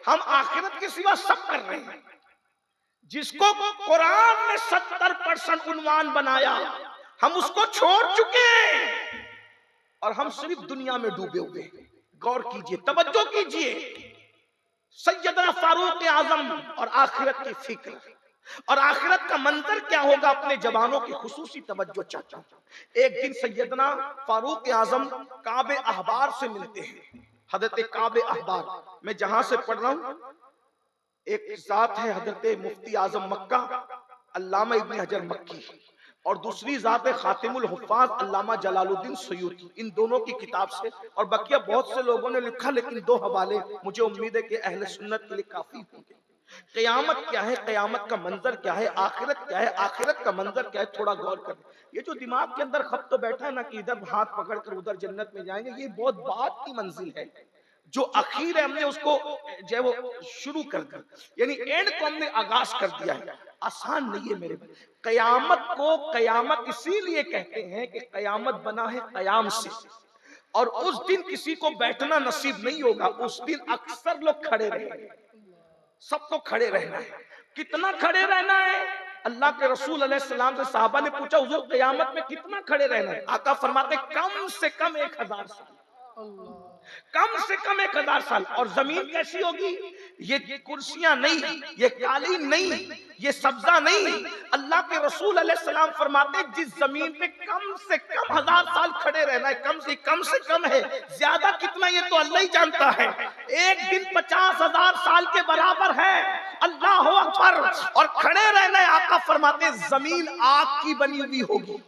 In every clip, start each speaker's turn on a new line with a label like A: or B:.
A: हम आखिरत के सिवा सब कर रहे हैं। जिसको कुरान ने 70% उन्वान बनाया, हम उसको छोड़ चुके हैं और हम सिर्फ दुनिया में डूबे हुए। गौर कीजिए, तवज्जो कीजिए। सैयदना फारूक आजम और आखिरत की फिक्र और आखिरत का मंजर क्या होगा, अपने जवानों की खुसूसी तवज्जो चाहता हूं। एक दिन सैयदना फारूक आजम काबे अहबार से मिलते हैं। हजरत काबे अहबार, मैं जहां से पढ़ रहा हूं, एक जात है हजरत मुफ्ती आजम मक्का अल्लामा इब्न हजर मक्की, और दूसरी जात है खातिमुल हुफ्फाज अल्लामा जलालुद्दीन सयूती। इन दोनों की किताब से, और बकिया बहुत से लोगों ने लिखा, लेकिन दो हवाले मुझे उम्मीद है कि अहले सुन्नत के लिए काफी होंगे। क़यामत क्या है, क़यामत का मंजर क्या है, आखिरत क्या है, आखिरत का मंजर क्या है, थोड़ा गौर करें। ये जो दिमाग के अंदर खप तो बैठा है ना कि इधर हाथ पकड़कर उधर जन्नत में जाएंगे, ये बहुत बात की मंजिल है। जो अखीर है हमने उसको जो है वो शुरू कर दी, यानी एंड को हमने आगाज कर दिया है। आसान नहीं है मेरे भाई। कयामत को कयामत इसीलिए कहते हैं कि कयामत बना है कयाम से, और उस दिन किसी को बैठना नसीब नहीं होगा। उस दिन अक्सर लोग खड़े रहेंगे, सबको खड़े रहना है। कितना खड़े रहना है? अल्लाह के रसूल अलैहिस्सलाम से साहबा ने पूछा, हुजूर कयामत में कितना खड़े रहना है? आका फरमाते कम से कम 1000 साल, कम से कम 1000 साल। और जमीन कैसी होगी? ये कुर्सियां नहीं, ये कालीन नहीं, ये सब्जा नहीं। अल्लाह के रसूल अलैहिस्सलाम फरमाते जिस जमीन पे कम से कम 1000 साल खड़े रहना है, कम से कम है, ज्यादा कितना ये तो अल्लाह ही जानता है। एक दिन 50,000 साल के बराबर है। अल्लाह अकबर। और खड़े रहना है, आका फरमाते जमीन आग की बनी हुई होगी,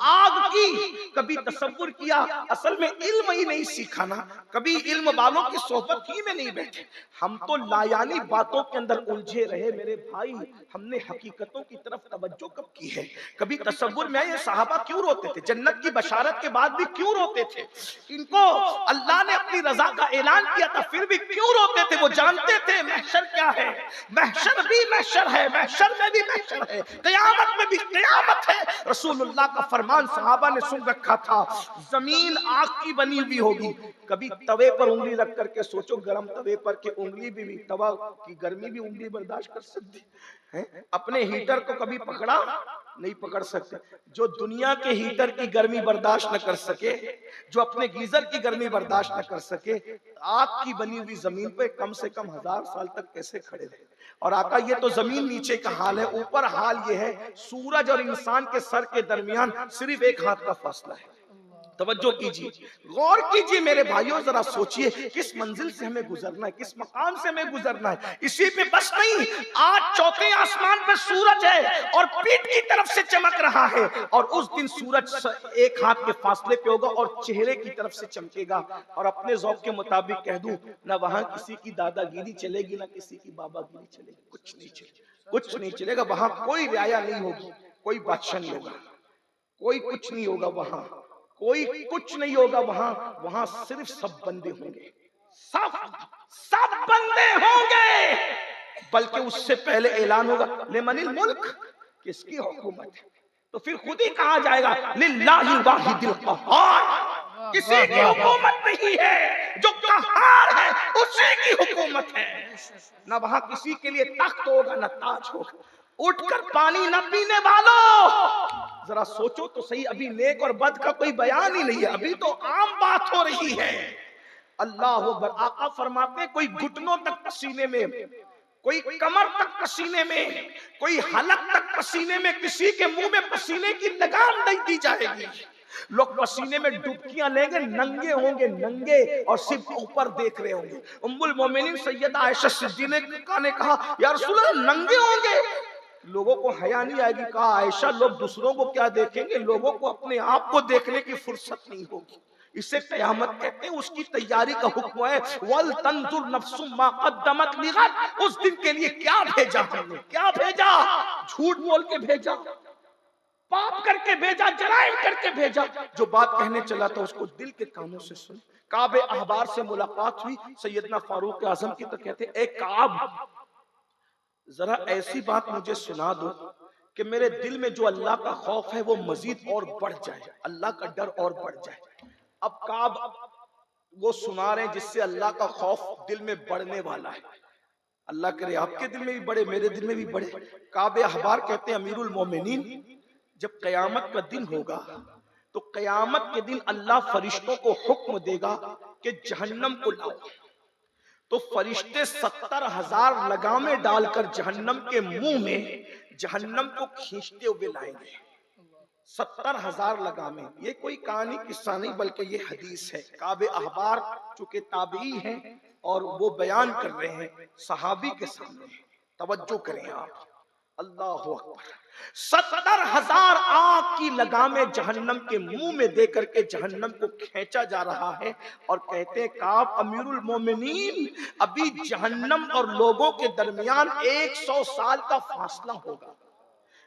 A: आग की। कभी तसव्वुर किया? असल में इल्म ही नहीं सीखा ना, कभी इल्म वालों की सोहबत ही में नहीं बैठे। हम तो लायानी बातों के अंदर उलझे रहे मेरे भाई। हमने हकीकतों की तरफ तवज्जो कब की है? कभी तसव्वुर में ये साहबा क्यों रोते थे? जन्नत की बशारत के बाद भी क्यों रोते थे? इनको अल्लाह ने अपनी रजा का ऐलान किया था, फिर भी क्यों रोते थे? वो जानते थे महशर क्या है, महशर भी महशर है, महशर में भी महशर है, क़यामत में भी क़यामत है। रसूलुल्लाह का फरमान सहाबा ने सुन रखा था, जमीन आग की बनी हुई होगी। कभी तवे पर उंगली रख करके सोचो, गरम तवे पर के उंगली भी तवा की गर्मी भी उंगली बर्दाश्त कर सकती है? अपने हीटर को कभी पकड़ा? नहीं पकड़ सकते। जो दुनिया के हीटर की गर्मी बर्दाश्त न कर सके, जो अपने गीजर की गर्मी बर्दाश्त न कर सके, आग की बनी हुई जमीन पे कम से कम 1000 साल तक कैसे खड़े रहे? और आका ये तो जमीन नीचे का हाल है, ऊपर हाल ये है, सूरज और इंसान के सर के दरमियान सिर्फ 1 हाथ का फासला है। तवज्जो कीजिए, गौर कीजिए मेरे भाइयों, जरा सोचिए किस मंजिल से हमें गुजरना है, किस मकाम से हमें गुजरना है। इसी पे बस नहीं, आज चौथे आसमान पे सूरज है और पीठ की तरफ से चमक रहा है, और उस दिन सूरज 1 हाथ के फासले पे होगा और चेहरे की तरफ से चमकेगा। और अपने ज़ौक़ के मुताबिक कह दूं, ना वहां किसी की दादागिरी चलेगी, ना किसी की बाबागिरी चलेगी, कुछ नहीं चलेगा, कुछ नहीं चलेगा। वहां कोई रियाया नहीं होगी, कोई बादशाह नहीं होगा, कोई कुछ नहीं होगा, वहां कोई कुछ नहीं होगा। वहां सिर्फ सब बंदे होंगे, सब बंदे होंगे। बल्कि उससे पहले ऐलान होगा लिमनिल मुल्क, किसकी हुकूमत है? तो फिर खुद ही कहा जाएगा लिल्लाहि वाहिदिल क़हार, किसी की हुकूमत नहीं है, जो क़हार है उसी की हुकूमत है। ना वहां किसी के लिए तख्त होगा, ना ताज होगा। उठकर पानी न पीने वालों, जरा सोचो तो सही, अभी नेक और बद का कोई बयान ही नहीं है, अभी तो आम बात हो रही है। अल्लाह अकबर। आका फरमाते कोई घुटनों तक पसीने में, कोई कमर तक पसीने में, कोई हलक तक पसीने में, किसी के मुंह में पसीने की लगाम नहीं दी जाएगी। लोग पसीने में डुबकियां लेंगे, नंगे होंगे, नंगे, और सिर्फ ऊपर देख रहे होंगे। उम्मुल मोमिनीन सैयदा आयशा सिद्दीक़ा ने कहा, या रसूल अल्लाह नंगे होंगे? लोगों को हया नहीं आएगी। कहा आयशा, लोग दूसरों को क्या देखेंगे, लोगों को अपने आप को देखने की फुर्सत नहीं होगी। इसे कयामत कहते हैं, उसकी तैयारी का हुक्म है। वल तंजुर नफ्सुम मा क़द्दमत लिग़द, उस दिन के लिए क्या भेजा हमने, क्या भेजा? झूठ बोल के भेजा, पाप करके भेजा, जराइम करके भेजा। जो बात कहने चला था उसको दिल के कानों से सुन। काबे अहबार से मुलाकात हुई सैयदना फारूक आजम की, तो कहते ए काब, जरा ऐसी बात मुझे सुना दो कि मेरे दिल में जो अल्लाह का खौफ है वो मजीद और बढ़ जाए, अल्लाह का डर और बढ़ जाए। अब काब वो सुना रहे जिससे अल्लाह का खौफ दिल में बढ़ने वाला है। अल्लाह करे आपके दिल में भी बढ़े, मेरे दिल में भी बढ़े। काबे अहबार कहते हैं अमीरुल मोमिनीन, जब कयामत का दिन होगा तो कयामत के दिन अल्लाह फरिश्तों को हुक्म देगा कि जहन्नम को लाओ। तो फरिश्ते 70,000 लगामे डालकर जहन्नम के मुंह में जहन्नम को खींचते हुए लाएंगे। 70,000 लगामे। ये कोई कहानी किस्सा नहीं बल्कि ये हदीस है। काबे अहबार चूंकि ताबई हैं और वो बयान कर रहे हैं सहाबी के सामने। तवज्जो करें आप, अल्लाह अकबर। 70,000 आग की लगामे जहन्नम के मुंह में देकर के जहन्नम को खींचा जा रहा है और कहते हैं काब अमीरुल मोमिनीन, अभी जहन्नम और लोगों के दरमियान 100 साल का फासला होगा।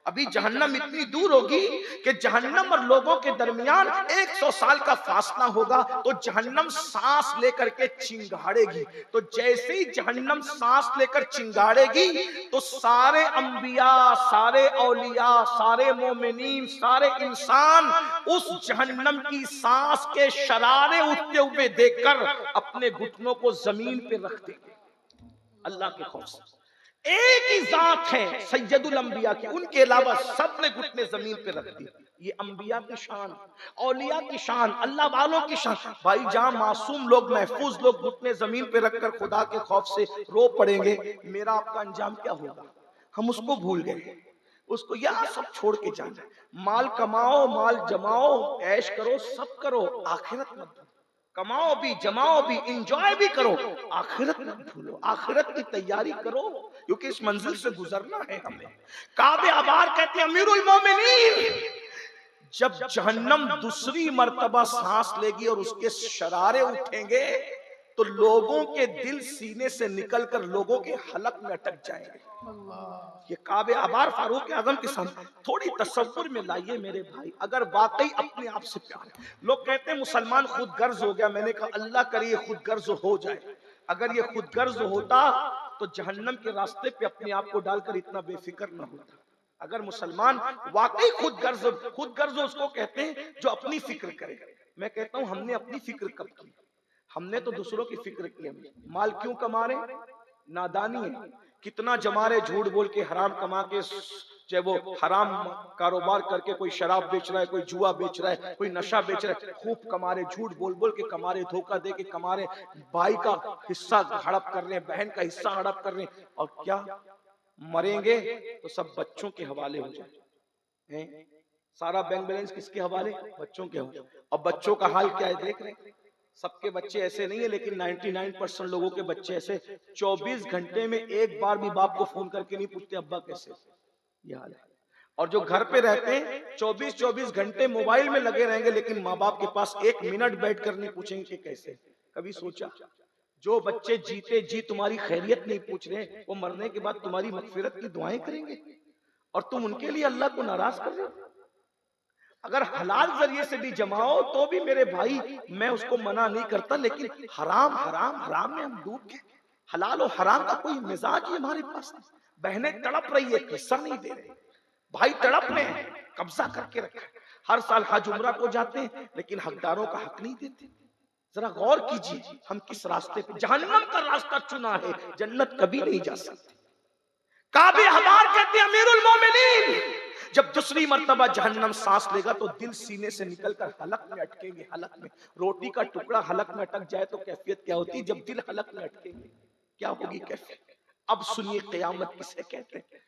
A: अभी जहन्नम इतनी दूर होगी कि जहन्नम और लोगों के दरमियान 100 साल का फासला होगा। तो जहन्नम सांस लेकर के चिंगाड़ेगी। तो जैसे ही जहन्नम सांस लेकर चिंगाड़ेगी तो सारे अंबिया, सारे औलिया, सारे मोमिनीन, सारे इंसान उस जहन्नम की सांस के शरारे उठते हुए देखकर अपने घुटनों को जमीन पे रख देंगे। अल्लाह के खौफ से। एक ही जात है सैयदुल अंबिया की, उनके अलावा सब ने घुटने जमीन पे रख दिए। ये अंबिया की शान, औलिया की शान, अल्लाह वालों की शान। भाई जहां मासूम लोग, महफूज लोग घुटने जमीन पे रखकर खुदा के खौफ से रो पड़ेंगे, मेरा आपका अंजाम क्या होगा? हम उसको भूल गए, उसको यह सब छोड़ के जाना। माल कमाओ, माल जमाओ, ऐश करो, सब करो, आखिरत मत भूलो। कमाओ भी, जमाओ भी, इंजॉय भी करो, आखिरत मत भूलो। आखिरत की तैयारी करो क्योंकि इस मंजिल से गुजरना है हमें। काबे अहबार कहते हैं अमीरुल मोमिनीन, जब जहन्नम दूसरी मर्तबा सांस लेगी और उसके शरारे उठेंगे तो लोगों के दिल सीने से निकलकर लोगों के हलक में अटक जाएंगे। ये काबे अहबार फारूक आजम के सामने थोड़ी तसव्वुर में लाइए मेरे भाई, अगर वाकई अपने आप से प्यार है। लोग कहते हैं मुसलमान खुद गर्ज हो गया, मैंने कहा अल्लाह करे ये खुद गर्ज हो जाए। अगर ये खुद गर्ज होता तो जहन्नम के रास्ते पे अपने आप को डालकर इतना बेफिक्र न होता। अगर मुसलमान वाकई खुद गर्ज उसको कहते हैं जो अपनी फिक्र करे। मैं कहता हूं हमने अपनी फिक्र कब की? हमने तो दूसरों की फिक्र की। माल क्यों कमा रहे? नादानी है। कितना जमा रहे झूठ बोल के, हराम कमा के, चाहे वो हराम कारोबार करके कोई शराब बेच रहा है, कोई जुआ बेच रहा है, कोई नशा बेच रहा है, खूब कमा रहे, झूठ बोल बोल के कमा रहे, धोखा दे के कमा रहे, भाई का हिस्सा हड़प कर रहे हैं, बहन का हिस्सा हड़प कर रहे हैं। और क्या मरेंगे तो सब बच्चों के हवाले हो जाए। सारा बैंक बैलेंस किसके हवाले? बच्चों के हवाले। और बच्चों का हाल क्या है देख रहे हैं। सबके बच्चे ऐसे नहीं है लेकिन 99% लोगों के बच्चे ऐसे 24 घंटे में एक बार भी बाप को फोन करके नहीं पूछते अब्बा कैसे, ये हाल है। और जो घर पे रहते हैं 24 घंटे मोबाइल में लगे रहेंगे लेकिन माँ बाप के पास 1 मिनट बैठ कर नहीं पूछेंगे कि कैसे। कभी सोचा जो बच्चे जीते जी तुम्हारी खैरियत नहीं पूछ रहे, वो मरने के बाद तुम्हारी मगफिरत की दुआएं करेंगे और तुम उनके लिए अल्लाह को नाराज कर रहे हो। अगर हलाल जरिए से भी जमाओ तो भी मेरे भाई मैं उसको मना नहीं करता, लेकिन हराम हराम हराम में हम डूब गए। हलाल और हराम का कोई मिजाज ही हमारे पास नहीं। बहनें तड़प रही है, हिस्सा नहीं दे रहे, भाई तड़प में है, कब्जा करके रखा है। हर साल हज उम्रा को जाते हैं लेकिन हकदारों का हक नहीं देते। जरा गौर कीजिए हम किस रास्ते पे, जहन्नम का रास्ता चुना है, जन्नत कभी नहीं जा सकती। काबे अहबार कहते हैं अमीरुल मोमिनीन, जब दूसरी मर्तबा जहन्नम सांस लेगा तो दिल सीने से निकलकर हलक में अटकेंगे। हलक में रोटी का टुकड़ा हलक में अटक जाए तो कैफियत क्या होती है? जब दिल हलक में अटकेंगे क्या होगी कैफियत? अब सुनिए क़यामत किसे कहते हैं,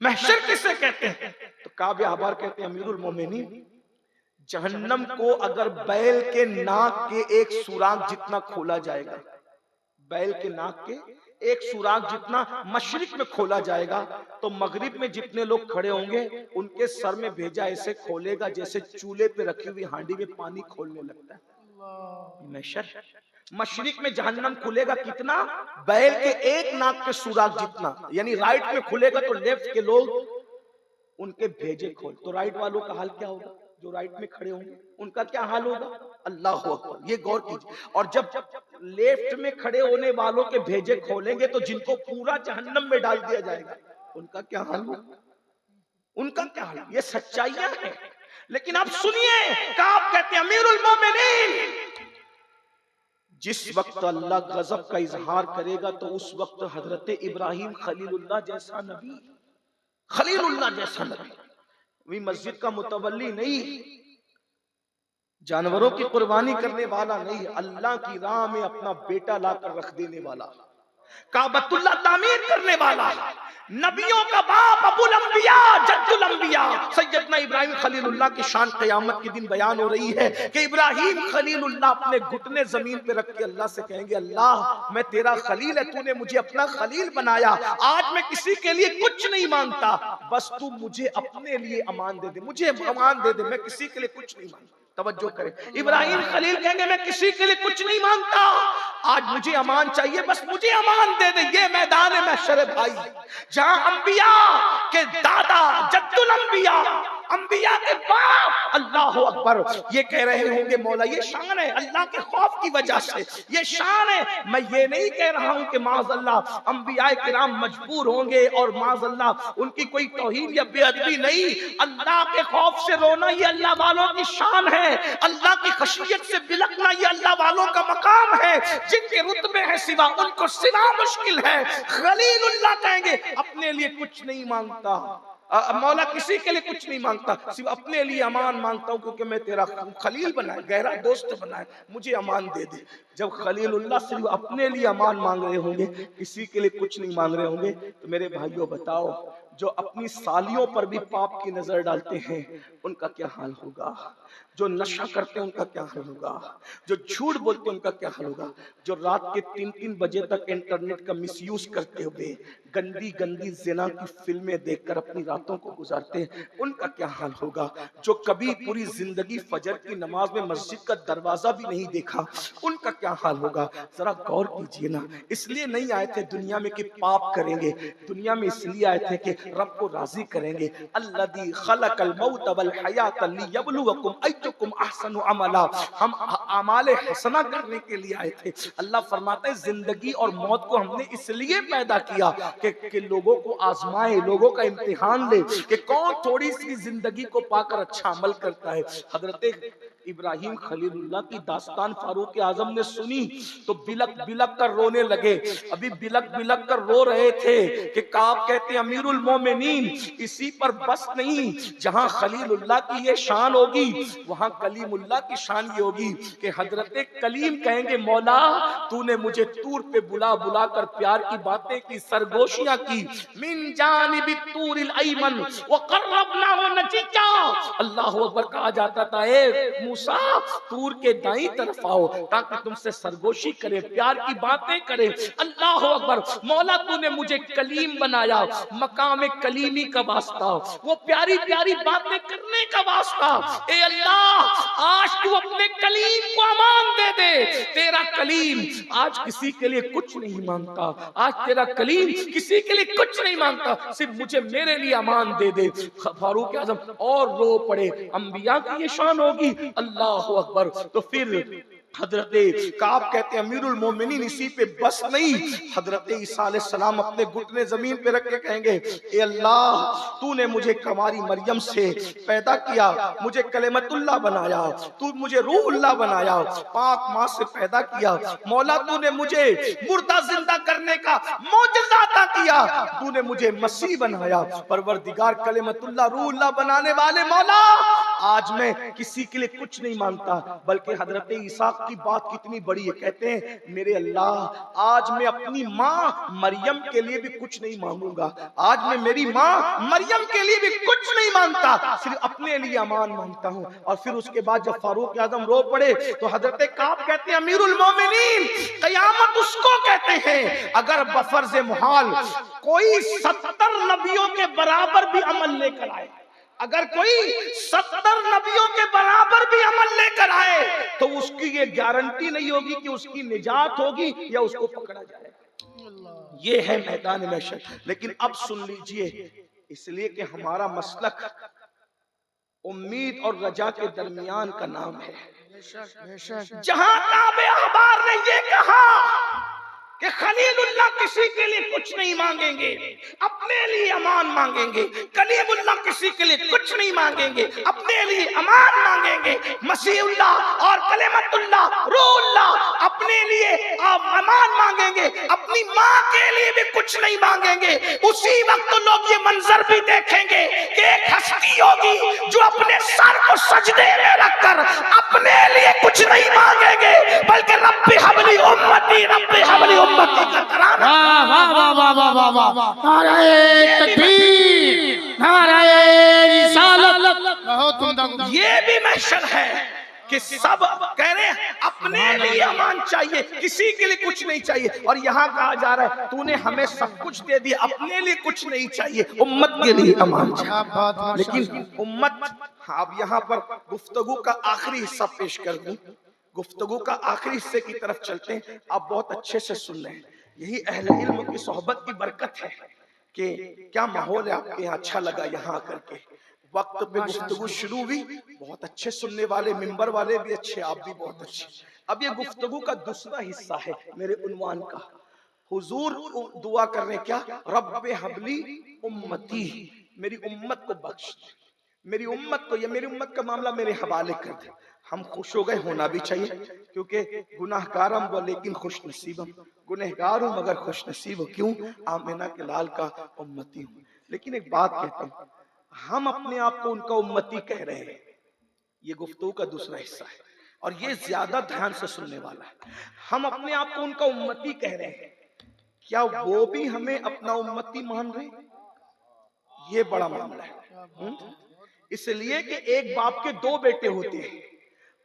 A: महशर किसे कहते हैं। तो काबे अहबार कहते हैं अमीरुल मोमिनीन, जहन्नम को अगर बैल के नाक के एक सुराग जितना खोला जाएगा, बैल के नाक के एक सुराग जितना मशरिक में खोला जाएगा तो मगरिब में जितने लोग खड़े होंगे उनके सर में भेजा ऐसे खोलेगा जैसे चूल्हे पे रखी हुई हांडी में पानी खोलने लगता है। मशरिक में जहन्नम खुलेगा कितना? बैल के एक नाक के सुराग जितना, यानी राइट में खुलेगा तो लेफ्ट के लोग उनके भेजे खोल। तो राइट वालों का हाल क्या होगा? जो राइट में खड़े होंगे उनका क्या हाल होगा? अल्लाह अकबर, ये गौर कीजिए। और जब लेफ्ट में खड़े होने वालों के भेजे खोलेंगे तो जिनको पूरा जहन्नम में डाल दिया जाएगा उनका क्या हाल होगा? उनका क्या हाल? ये सच्चाइयां हैं। लेकिन आप सुनिए, काब कहते हैं अमीरुल मोमिनीन, जिस वक्त अल्लाह गजब का इजहार करेगा तो उस वक्त हजरत इब्राहिम खलीलुल्लाह जैसा नबी, खलीलुल्लाह जैसा नबी, वही मस्जिद का मुतवल्ली नहीं, जानवरों की कुर्बानी करने वाला नहीं, अल्लाह की राह में अपना बेटा लाकर रख देने वाला, काबतुल्लाह तामीर करने वाला, नबियों का बाप अबुल अंबिया जद्दुल अंबिया सैयदना इब्राहिम खलीलुल्लाह की शान क़यामत के दिन बयान हो रही है कि इब्राहिम खलीलुल्लाह अपने घुटने जमीन पे रख के अल्लाह से कहेंगे, अल्लाह मैं तेरा खलील है, तूने मुझे अपना खलील बनाया, आज मैं किसी के लिए कुछ नहीं मांगता, बस तू मुझे अपने लिए अमान दे दे, मुझे अमान दे दे, मैं किसी के लिए कुछ नहीं मांगता। तवज्जो करें, इब्राहिम खलील कहेंगे मैं किसी के लिए कुछ नहीं मांगता, आज मुझे अमान चाहिए, बस मुझे अमान दे दे। ये मैदान है महशर भाई, जहां अंबिया के दादा जद्दुल अंबिया, अंबिया के बाप अल्लाह अकबर ये कह रहे होंगे, मौला ये शान है अल्लाह के खौफ की वजह से, ये शान है। मैं ये नहीं कह रहा हूं कि माज़अल्लाह अंबिया किराम मजबूर होंगे और माज़अल्लाह उनकी कोई तौहीन या बेअदबी नहीं, अल्लाह के खौफ से रोना ये अल्लाह वालों की शान है, अल्लाह की खशियत से बिलकना ये अल्लाह वालों का मकाम है, जिनके रुतबे हैं सिवा उनको सिवा मुश्किल है। खलीलुल्लाह कहेंगे अपने लिए कुछ नहीं मांगता, मौला किसी के लिए कुछ नहीं मांगता, सिर्फ अपने लिए अमान मांगता हूं, क्योंकि मैं तेरा खलील बनाए, गहरा दोस्त बनाए, मुझे अमान दे दे। जब खलीलुल्लाह सिर्फ अपने लिए अमान मांग रहे होंगे, किसी के लिए कुछ नहीं मांग रहे होंगे, तो मेरे भाइयों बताओ जो अपनी सालियों पर भी पाप की नजर डालते हैं उनका क्या हाल होगा, जो नशा करते हैं उनका क्या हाल होगा, जो झूठ बोलते हैं उनका क्या हाल होगा, जो रात के 3-3 बजे तक इंटरनेट का मिसयूज करते हुए गंदी गंदी ज़िना की फिल्में देखकर अपनी रातों को गुजारते हैं उनका क्या हाल होगा, जो कभी पूरी जिंदगी फजर की नमाज में मस्जिद का दरवाजा भी नहीं देखा उनका क्या हाल होगा। जरा गौर कीजिए ना, इसलिए नहीं आए थे दुनिया में कि पाप करेंगे, दुनिया में इसलिए आए थे कि रब को राजी करेंगे। अल्लज़ी खलक़ल मौत वल हयात लियब्लुवकुम अय्युकुम अहसनु अमला, हम अमाले हसना करने के लिए आए थे। अल्लाह फरमाता है जिंदगी और मौत को हमने इसलिए पैदा किया कि लोगों को आजमाए, लोगों का इम्तिहान ले कि कौन थोड़ी सी जिंदगी को पाकर अच्छा अमल करता है। हजरत इब्राहिम खलीलुल्लाह की दास्तान फारूक आजम ने सुनी तो बिलक बिलक कर रोने लगे। अभी बिलक बिलक कर रो रहे थे कि काब कहते हैं अमीरुल मोमिनीन, इसी पर बस नहीं, जहां खलीलुल्लाह की ये शान होगी वहां कलीमुल्लाह की शान ये होगी कि हजरत कलीम कहेंगे मौला तूने मुझे तूर पे बुला बुला कर प्यार की बातें की, सरगोशियां की। मिन जानिबि तूरिल अयमन व क़र्रबनाहु नजीया, अल्लाहु अकबर कहा जाता था ए मूसा तूर के दाईं तरफ आओ ताकि तुमसे सरगोशी करे, प्यार की बातें करे। अल्लाह अकबर, मौला तूने मुझे कलीम बनाया, मकाम कलीमी का वास्ता, वो प्यारी प्यारी बातें करने का वास्ता। ए अल्लाह आज तू अपने कलीम को अमान दे दे, तेरा कलीम आज किसी के लिए कुछ नहीं मांगता, आज तेरा कलीम किसी के लिए कुछ नहीं मांगता, सिर्फ मुझे मेरे लिए अमान दे दे। फारूक आजम और रो पड़े, अंबिया की ये शान होगी। अल्लाह अकबर। तो फिर हजरत काब कहते हैं अमीरुल मोमिनीन इसी पे बस नहीं, हजरत ईसा अलैहि सलाम अपने घुटने जमीन पे रख के कहेंगे ए अल्लाह तूने मुझे कमारी मरियम से पैदा किया, मुझे कलेमतुल्लाह बनाया, तू मुझे रूहुल्लाह बनाया, पाक माँ से पैदा किया। मौला तूने मुझे मुर्दा जिंदा करने का मौजज़ा अता किया, तूने मुझे मसीह बनाया। परवरदिगार कलेमतुल्लाह रूहुल्लाह बनाने वाले मौला आज मैं किसी के लिए कुछ नहीं मांगता, बल्कि हजरत ईसा की बात कितनी बड़ी है, कहते हैं मेरे अल्लाह आज मैं अपनी माँ मरियम के लिए भी कुछ नहीं मांगूंगा, आज मैं मेरी माँ मरियम के लिए भी कुछ नहीं मांगता, सिर्फ अपने लिए अमान मांगता हूँ। और फिर उसके बाद जब फारूक आजम रो पड़े तो हजरत काब कहते हैं अमीरुल मोमिनीन क़यामत उसको कहते हैं अगर बफर्ज मुहाल कोई 70 नबियों के बराबर भी अमल लेकर आए, अगर कोई 70 नबियों के बराबर भी अमल लेकर आए तो उसकी ये गारंटी नहीं होगी कि उसकी निजात होगी या उसको पकड़ा जाएगा। ये है मैदान महशर। लेकिन अब सुन लीजिए, इसलिए कि हमारा मसलक उम्मीद और रजा के दरमियान का नाम है। जहां काबे अहबार ने ये कहा कि खलीलुल्लाह किसी के लिए कुछ नहीं मांगेंगे, अपने लिए अमान मांगेंगे। कलीमुल्लाह किसी के लिए कुछ नहीं मांगेंगे, अपने लिए अमान मांगेंगे। मसीहुल्लाह और कलेमतुल्लाह रूहुल्लाह अपने लिए अमान मांगेंगे, अपनी माँ के लिए भी कुछ नहीं मांगेंगे। उसी वक्त लोग ये मंजर भी देखेंगे कि एक हस्ती होगी जो अपने सर को सजदे में रखकर अपने लिए कुछ नहीं मांगेंगे, बल्कि रब्बी हबली उम्मती, रब्बी हबली उम्मती का तराना।
B: वाह वाह वाह वाह वाह वाह वाह वाह, नारे तकबीर, नारे रिसालत। बहुत उम्दा।
A: ये भी महशर है कि सब कह रहे हैं अपने लिए अमान चाहिए, किसी के लिए कुछ नहीं चाहिए। और यहाँ कहा जा रहा है तूने हमें सब कुछ दे दिया, अपने लिए कुछ नहीं चाहिए, उम्मत के लिए अमान चाहिए। लेकिन उम्मत, अब यहाँ पर गुफ्तगू का आखिरी हिस्सा पेश कर दूं, गुफ्तगू का आखिरी हिस्से की तरफ चलते हैं। आप बहुत अच्छे से सुन रहे हैं, यही अहले इल्म की सोहबत की बरकत है कि क्या माहौल है आपके यहाँ, अच्छा लगा यहाँ आकर के। वक्त पे गुफ्तगू शुरू हुई, बहुत अच्छे सुनने वाले, मिंबर वाले भी अच्छे, आप भी बहुत अच्छे। अब ये गुफ्तगू का दूसरा हिस्सा है मेरे उन्वान का। हुजूर दुआ कर रहे क्या, रब्बे हबली उम्मती, मेरी उम्मत को बख्श, मेरी उम्मत को, ये मेरी उम्मत का मामला मेरे हवाले कर दे। हम खुश हो गए, होना भी चाहिए, क्योंकि गुनाहगार हम वो लेकिन खुश नसीब हम, गुनहगार हूं मगर खुश नसीब हो। क्यों? आमिना के लाल का उम्मती हूं। लेकिन एक बात कहता हूं, हम अपने आप को उनका उम्मती कह रहे हैं, ये गुफ्तगू का दूसरा हिस्सा है और ये ज्यादा ध्यान से सुनने वाला है। हम अपने आप को उनका उम्मती कह रहे हैं, क्या वो भी हमें अपना उम्मती मान रहे? ये बड़ा मामला है। इसलिए कि एक बाप के दो बेटे होते हैं।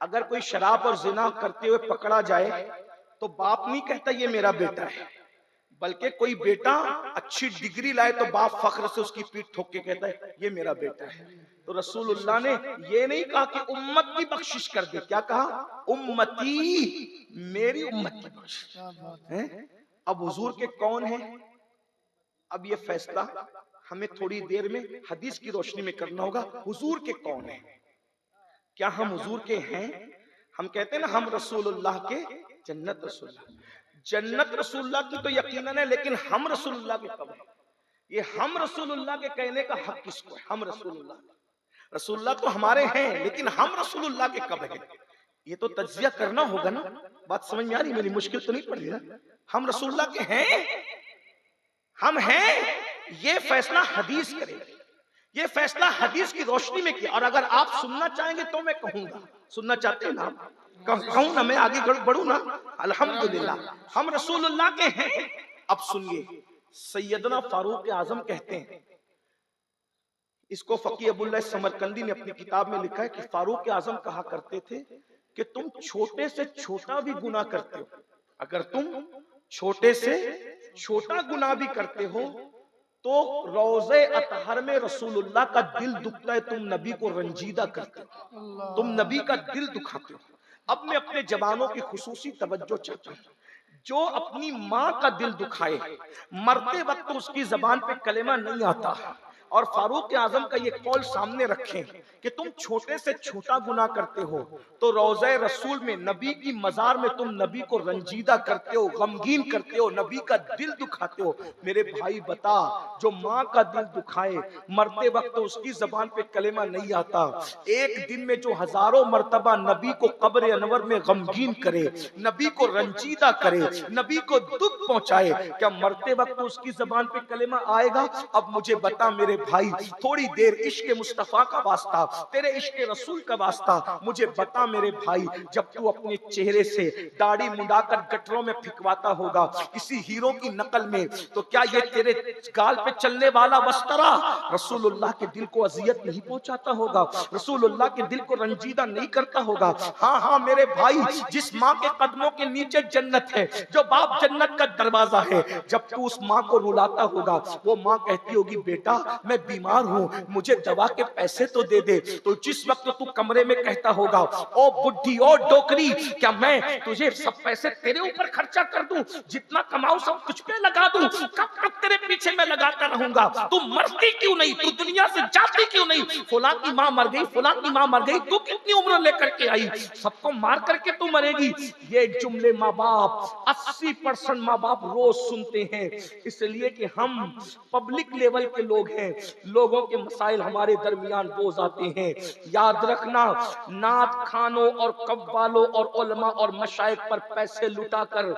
A: अगर कोई शराब और जिना करते हुए पकड़ा जाए तो बाप नहीं कहता ये मेरा बेटा है, बल्कि कोई बेटा अच्छी डिग्री लाए तो बाप फख्र से उसकी पीठ ठोक के कहता है ये मेरा बेटा है। तो रसूलुल्लाह ने ये नहीं कहा कि उम्मत की बख्शिश कर दे, क्या कहा? उम्मती, मेरी उम्मत की बख्शिश। अब हुजूर के कौन है? अब ये फैसला हमें थोड़ी देर में हदीस की रोशनी में करना होगा। हुजूर के कौन है? क्या हम हुजूर के हैं? हम कहते हैं ना हम रसूलुल्लाह के जन्नत रसूलुल्लाह, जन्नत रसूलुल्लाह की तो यकीनन है, लेकिन हम रसूलुल्लाह के कब है? ये हम रसूलुल्लाह के कहने का हक किसको है? हम रसूलुल्लाह, रसूलुल्लाह तो हमारे हैं, लेकिन हम रसूलुल्लाह के कब है? ये तो तज्जिया करना होगा ना। बात समझ में आ रही? मेरी मुश्किल तो नहीं पड़ रही ना? हम रसूलुल्लाह के हैं, हम हैं, ये फैसला हदीस करेगी, ये फैसला हदीस की रोशनी में किया। और अगर आप सुनना चाहेंगे तो मैं कहूंगा, सुनना चाहते हैं ना आप? कहूं ना, मैं आगे बढ़ू ना? अल्हम्दुलिल्लाह हम रसूलुल्लाह के हैं। अब सुनिए, सैयदना फारूक आजम कहते हैं, इसको फकीह अबुल्लाह समरकंदी ने अपनी किताब में लिखा है कि फारूक आजम कहा करते थे कि तुम छोटे से छोटा भी गुनाह करते हो, अगर तुम छोटे से छोटा गुनाह भी करते हो तो रोज़े अतहर में रसूलुल्लाह का दिल दुखता है, तुम नबी को रंजीदा करते हो, तुम नबी का दिल दुखाते हो। अब मैं अपने जवानों की खुसूसी तवज्जो चाहता हूँ, जो अपनी माँ का दिल दुखाए, मरते वक्त उसकी जबान पे कलेमा नहीं आता, और फारूक आजम का ये कौल सामने रखें कि तुम छोटे से छोटा गुनाह करते हो तो रोज़े रसूल में, नबी की मजार में तुम नबी को रंजीदा करते हो, गमगीन करते हो, नबी का दिल दुखाते हो। मेरे भाई बता, जो माँ का दिल दुखाए, मरते वक्त तो उसकी जबान पे कलेमा नहीं आता, एक दिन में जो हजारों मर्तबा नबी को कब्र अनवर में गमगीन करे, नबी को रंजीदा करे, नबी को दुख पहुंचाए, क्या मरते वक्त तो उसकी जबान पे कलेमा आएगा? अब मुझे बता मेरे भाई, थोड़ी देर इश्क मुस्तफा का वास्ता, तेरे इश्क रसूल का वास्ता, मुझे बता मेरे भाई, जब तू अपने चेहरे से दाढ़ी मुंडाकर गटरों में फिकवाता होगा किसी हीरो की नकल में, तो क्या ये तेरे गाल पे चलने वाला वस्तरा रसूलुल्लाह के दिल को अजियत नहीं पहुंचाता होगा? रसूलुल्लाह के दिल को रंजीदा नहीं करता होगा? हाँ हाँ मेरे भाई, जिस माँ के कदमों के नीचे जन्नत है, जो बाप जन्नत का दरवाजा है, जब तू उस माँ को रुलाता होगा, वो माँ कहती होगी बेटा मैं बीमार हूँ, मुझे दवा के पैसे तो दे दे। तो जिस वक्त तू कमरे में कहता होगा, ओ बुढ़ी ओ डोकरी, क्या मैं तुझे सब पैसे तेरे ऊपर खर्चा कर दूं, जितना कमाऊं सब तुझ पे लगा दूं, कब तक तेरे पीछे मैं लगाता रहूंगा, तू मरती क्यों नहीं, तू दुनिया से जाती क्यों नहीं, फुलां की मां मर गई, फुलां की मां मर गई, तू कितनी उम्र लेकर के आई, सबको मार करके तू मरेगी। ये जुमले माँ बाप 80% माँ बाप रोज सुनते हैं, इसलिए कि हम पब्लिक लेवल के लोग हैं, लोगों के मसाइल हमारे दरमियान रोज आते हैं। याद रखना, नात खानों और कव्वालों और उलमा और मशाइख पर पैसे लुटाकर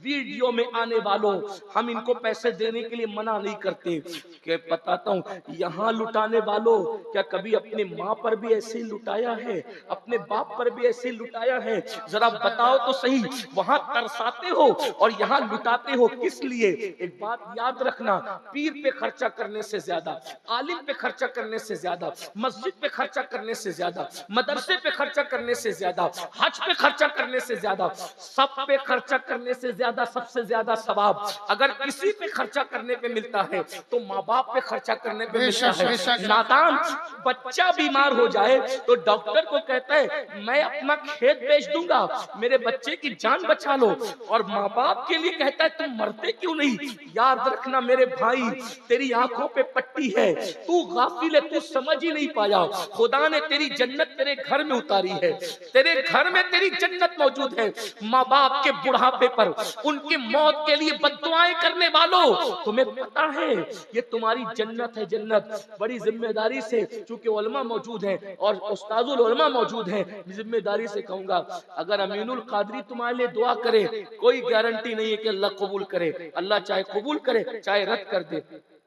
A: वीडियो में आने वालों, हम इनको पैसे देने के लिए मना नहीं करते। क्या बताता हूँ, यहाँ लुटाने वालों, क्या कभी अपने माँ पर भी ऐसे ही लुटाया है, अपने बाप पर भी ऐसे ही लुटाया है? जरा बताओ तो सही। वहां तरसाते हो और यहाँ लुटाते हो, किस लिए? एक बात याद रखना, पीर पे खर्चा करने से ज्यादा, आलिम पे खर्चा करने से ज्यादा, मस्जिद पे खर्चा करने से ज्यादा, मदरसे पे खर्चा करने से ज्यादा, हज पे खर्चा करने से ज्यादा, सब पे खर्चा करने से ज्यादा, सबसे ज्यादा सवाब अगर किसी पे खर्चा करने पे मिलता है तो माँ बाप पे खर्चा करने पे मिलता है। नादान बच्चा बीमार हो जाए तो डॉक्टर को कहता है मैं अपना खेत बेच दूंगा, मेरे बच्चे की जान बचा लो, और माँ बाप के लिए कहता है तुम मरते क्यों नहीं? याद रखना मेरे भाई, तेरी आंखों पे पट्टी है, तू गाफिल है, तू समझ ही नहीं पाया। खुदा ने तेरी जन्नत तेरे घर में उतारी है, तेरे घर में तेरी जन्नत मौजूद है। माँ बाप के बुढ़ापे पर, उनकी मौत के लिए बद्दुआएं करने वालों, तुम्हें पता है ये तुम्हारी जन्नत है, जन्नत। बड़ी जिम्मेदारी से, चूंकि उलमा मौजूद हैं और उस्ताजुल उलमा मौजूद हैं, जिम्मेदारी से कहूंगा, अगर अमीनुल कादरी तुम्हारे लिए दुआ करे, कोई गारंटी नहीं है कि अल्लाह कबूल करे। अल्लाह चाहे कबूल करे, चाहे रद्द कर दे।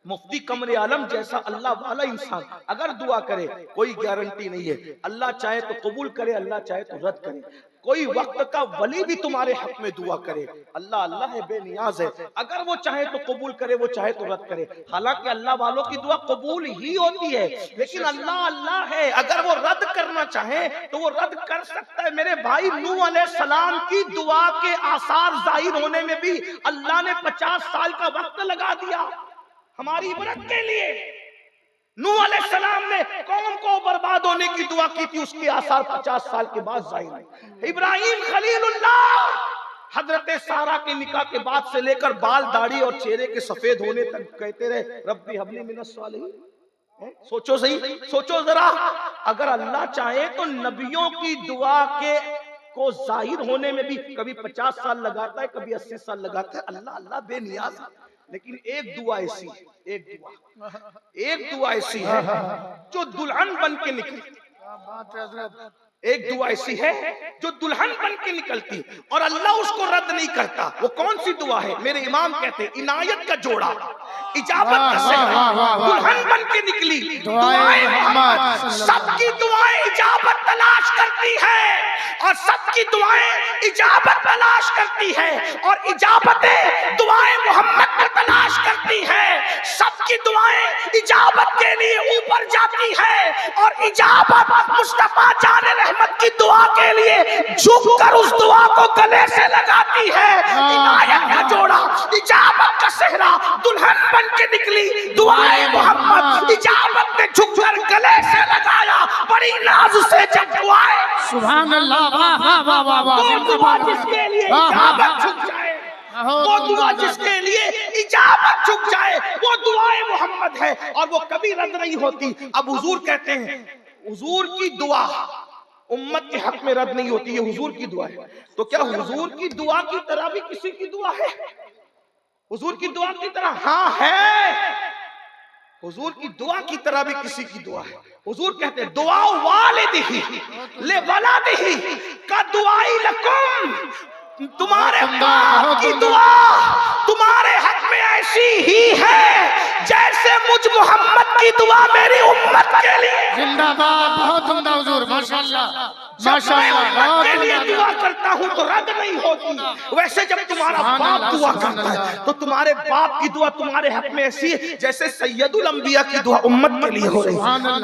A: मुफ्ती कमरे आलम जैसा अल्लाह वाला इंसान अगर दुआ करे, कोई गारंटी नहीं है, अल्लाह चाहे तो कबूल करे, अल्लाह चाहे तो रद्द करे। कोई वक्त का वली भी तुम्हारे हक में दुआ करे, अल्लाह अल्लाह है, बेनियाज है, अगर वो चाहे तो कबूल करे, वो चाहे तो रद्द करे। हालांकि अल्लाह वालों की दुआ कबूल ही होती है, लेकिन अल्लाह अल्लाह है, अगर वो रद्द करना चाहे तो वो रद्द कर सकता है। मेरे भाई, नूह अलैहिस्सलाम की दुआ के आसार जाहिर होने में भी अल्लाह ने 50 साल का वक्त लगा दिया हमारी इबरत के लिए। नूह अलैहिस्सलाम ने कौम को बर्बाद होने की दुआ की थी, उसके आसार 50 साल के बाद जाहिर हुए। इब्राहिम खलीलुल्लाह, हजरत सारा के निकाह के बाद से लेकर बाल दाढ़ी और चेहरे के सफेद होने तक कहते रहे रब्बी हबली मिनस सालिहीन। सोचो सही, सोचो जरा, अगर अल्लाह चाहे तो नबियों की दुआ के को जाहिर होने में भी कभी 50 साल लगाता है, कभी 80 साल लगाता है। अल्लाह अल्लाह बेनियाज है, लेकिन एक दुआ ऐसी, एक दुआ ऐसी है जो दुल्हन बन के निकली, एक दुआ ऐसी है जो दुल्हन बन के निकलती और अल्लाह उसको रद्द नहीं करता। वो कौन सी दुआ है? मेरे इमाम कहते हैं इनायत का जोड़ा, इजाबत का सेहरा, दुल्हन बन के निकली दुआएं मोहम्मद। सबकी दुआएं इजाबत तलाश करती है और सबकी दुआएं इजाबत तलाश करती है और इजाबतें दुआएं मोहम्मद को तलाश करती है। सबकी दुआएं इजाबत के लिए ऊपर जाती है और इजाबत मुस्तफा जाने रहमत की दुआ के लिए झुककर उस दुआ को गले से लगाती है। इनायत का जोड़ा, इजाबत का सेहरा, दुल्हन बन के निकली दुआएं मोहम्मद, इजाबत ने झुककर गले से लगाया बड़ी नाज से जब दुआएं। सुभान अल्लाह, वाह वाह वाह वाह वाह। वो दुआ जिसके लिए इजाबत झुक जाए, वो दुआ जिसके लिए इजाबत झुक जाए, वो दुआएं मोहम्मद है और वो कभी रद्द नहीं होती। अब हुजूर कहते हैं हुजूर की दुआ उम्मत के हक में रद्द नहीं होती, ये हुजूर की दुआ है। तो क्या हुजूर की दुआ की तरह भी किसी की दुआ है? हुजूर की दुआ की तरह? हाँ है, हुजूर की दुआ की तरह भी किसी की दुआ है। हुजूर कहते हैं दुआ वालिदिही ले वलादिही का दुआई लकुम, तुम्हारे बाप की दुआ तुम्हारे हक में ऐसी ही है जैसे मुझ मोहम्मद की दुआ मेरी उम्मत के लिए। जिंदाबाद, बहुत उम्दा हुजूर, माशाअल्लाह, जब मैं उम्मत के लिए दुआ करता हूँ तो रद्द नहीं होती, वैसे जब तुम्हारा बाप दुआ करता है तो तुम्हारे बाप की दुआ तुम्हारे हक में ऐसी है जैसे सैयदुल अंबिया की दुआ उम्मत के लिए हो रही है।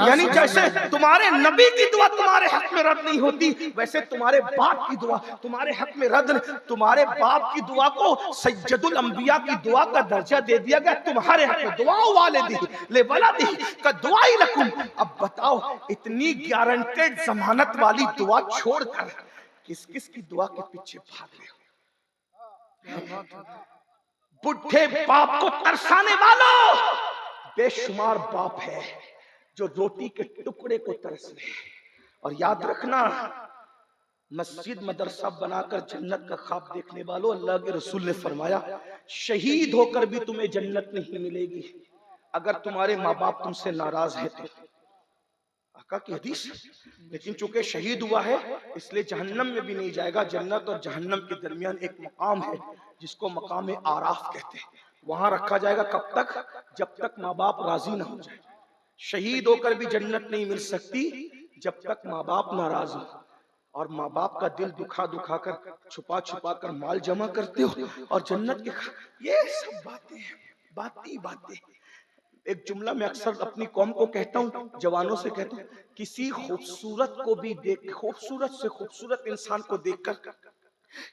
A: यानी जैसे तुम्हारे नबी की दुआ तुम्हारे हक में रद्द नहीं होती, वैसे तुम्हारे बाप की दुआ तुम्हारे हक में रद्द। तुम्हारे बाप की दुआ को सैयदुल अंबिया की दुआ का दर्जा दे दिया गया तुम्हारे हक में। दुआ वाले दी ले वाला दी का दुआ ही लकुम। अब बताओ इतनी गारंटेड जमानत वाली दुआ छोड़कर किस किस की दुआ के पीछे भाग रहे हो? बुढ़े बाप को तरसाने वालों, बेशुमार बाप है जो रोटी के टुकड़े को तरस रहे। और याद रखना, मस्जिद मदरसा बनाकर जन्नत का ख्वाब देखने वालों, अल्लाह के रसूल ने फरमाया शहीद होकर भी तुम्हें जन्नत नहीं मिलेगी अगर तुम्हारे माँ बाप तुमसे नाराज है तो। आका की हदीस। लेकिन चूंकि शहीद हुआ है इसलिए जहन्नम में भी नहीं जाएगा। जन्नत और जहन्नम के दरमियान एक मकाम है जिसको मकाम आराफ कहते हैं, वहां रखा जाएगा। कब तक? जब तक माँ बाप राजी ना हो जाए। शहीद होकर भी जन्नत नहीं मिल सकती जब तक माँ बाप नाराज हो। और माँ बाप का दिल दुखा दुखा कर छुपा छुपा कर माल जमा करते हो और जन्नत के ये सब बातें। एक जुमला मैं अक्सर अपनी कौम को कहता हूँ, जवानों से कहता हूँ, किसी खूबसूरत को भी देख, खूबसूरत से खूबसूरत इंसान को देखकर,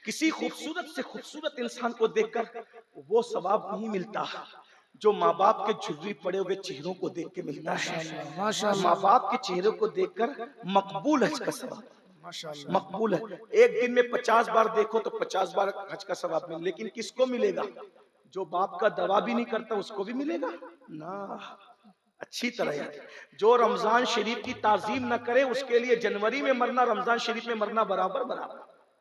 A: किसी खूबसूरत से खूबसूरत इंसान को देखकर वो सवाब नहीं मिलता जो माँ बाप के झुर्री पड़े हुए चेहरों को देख के मिलता है। माँ बाप के चेहरों को देखकर मकबूल हज का सवाब मकबूल है। एक दिन में 50 बार देखो तो 50 बार हज का सवाब मिले। लेकिन किसको मिलेगा? जो बाप का दवा भी नहीं करता उसको भी मिलेगा ना। अच्छी तरह याद, जो रमजान शरीफ की ताजीम न करे उसके लिए जनवरी में मरना रमजान शरीफ में मरना बराबर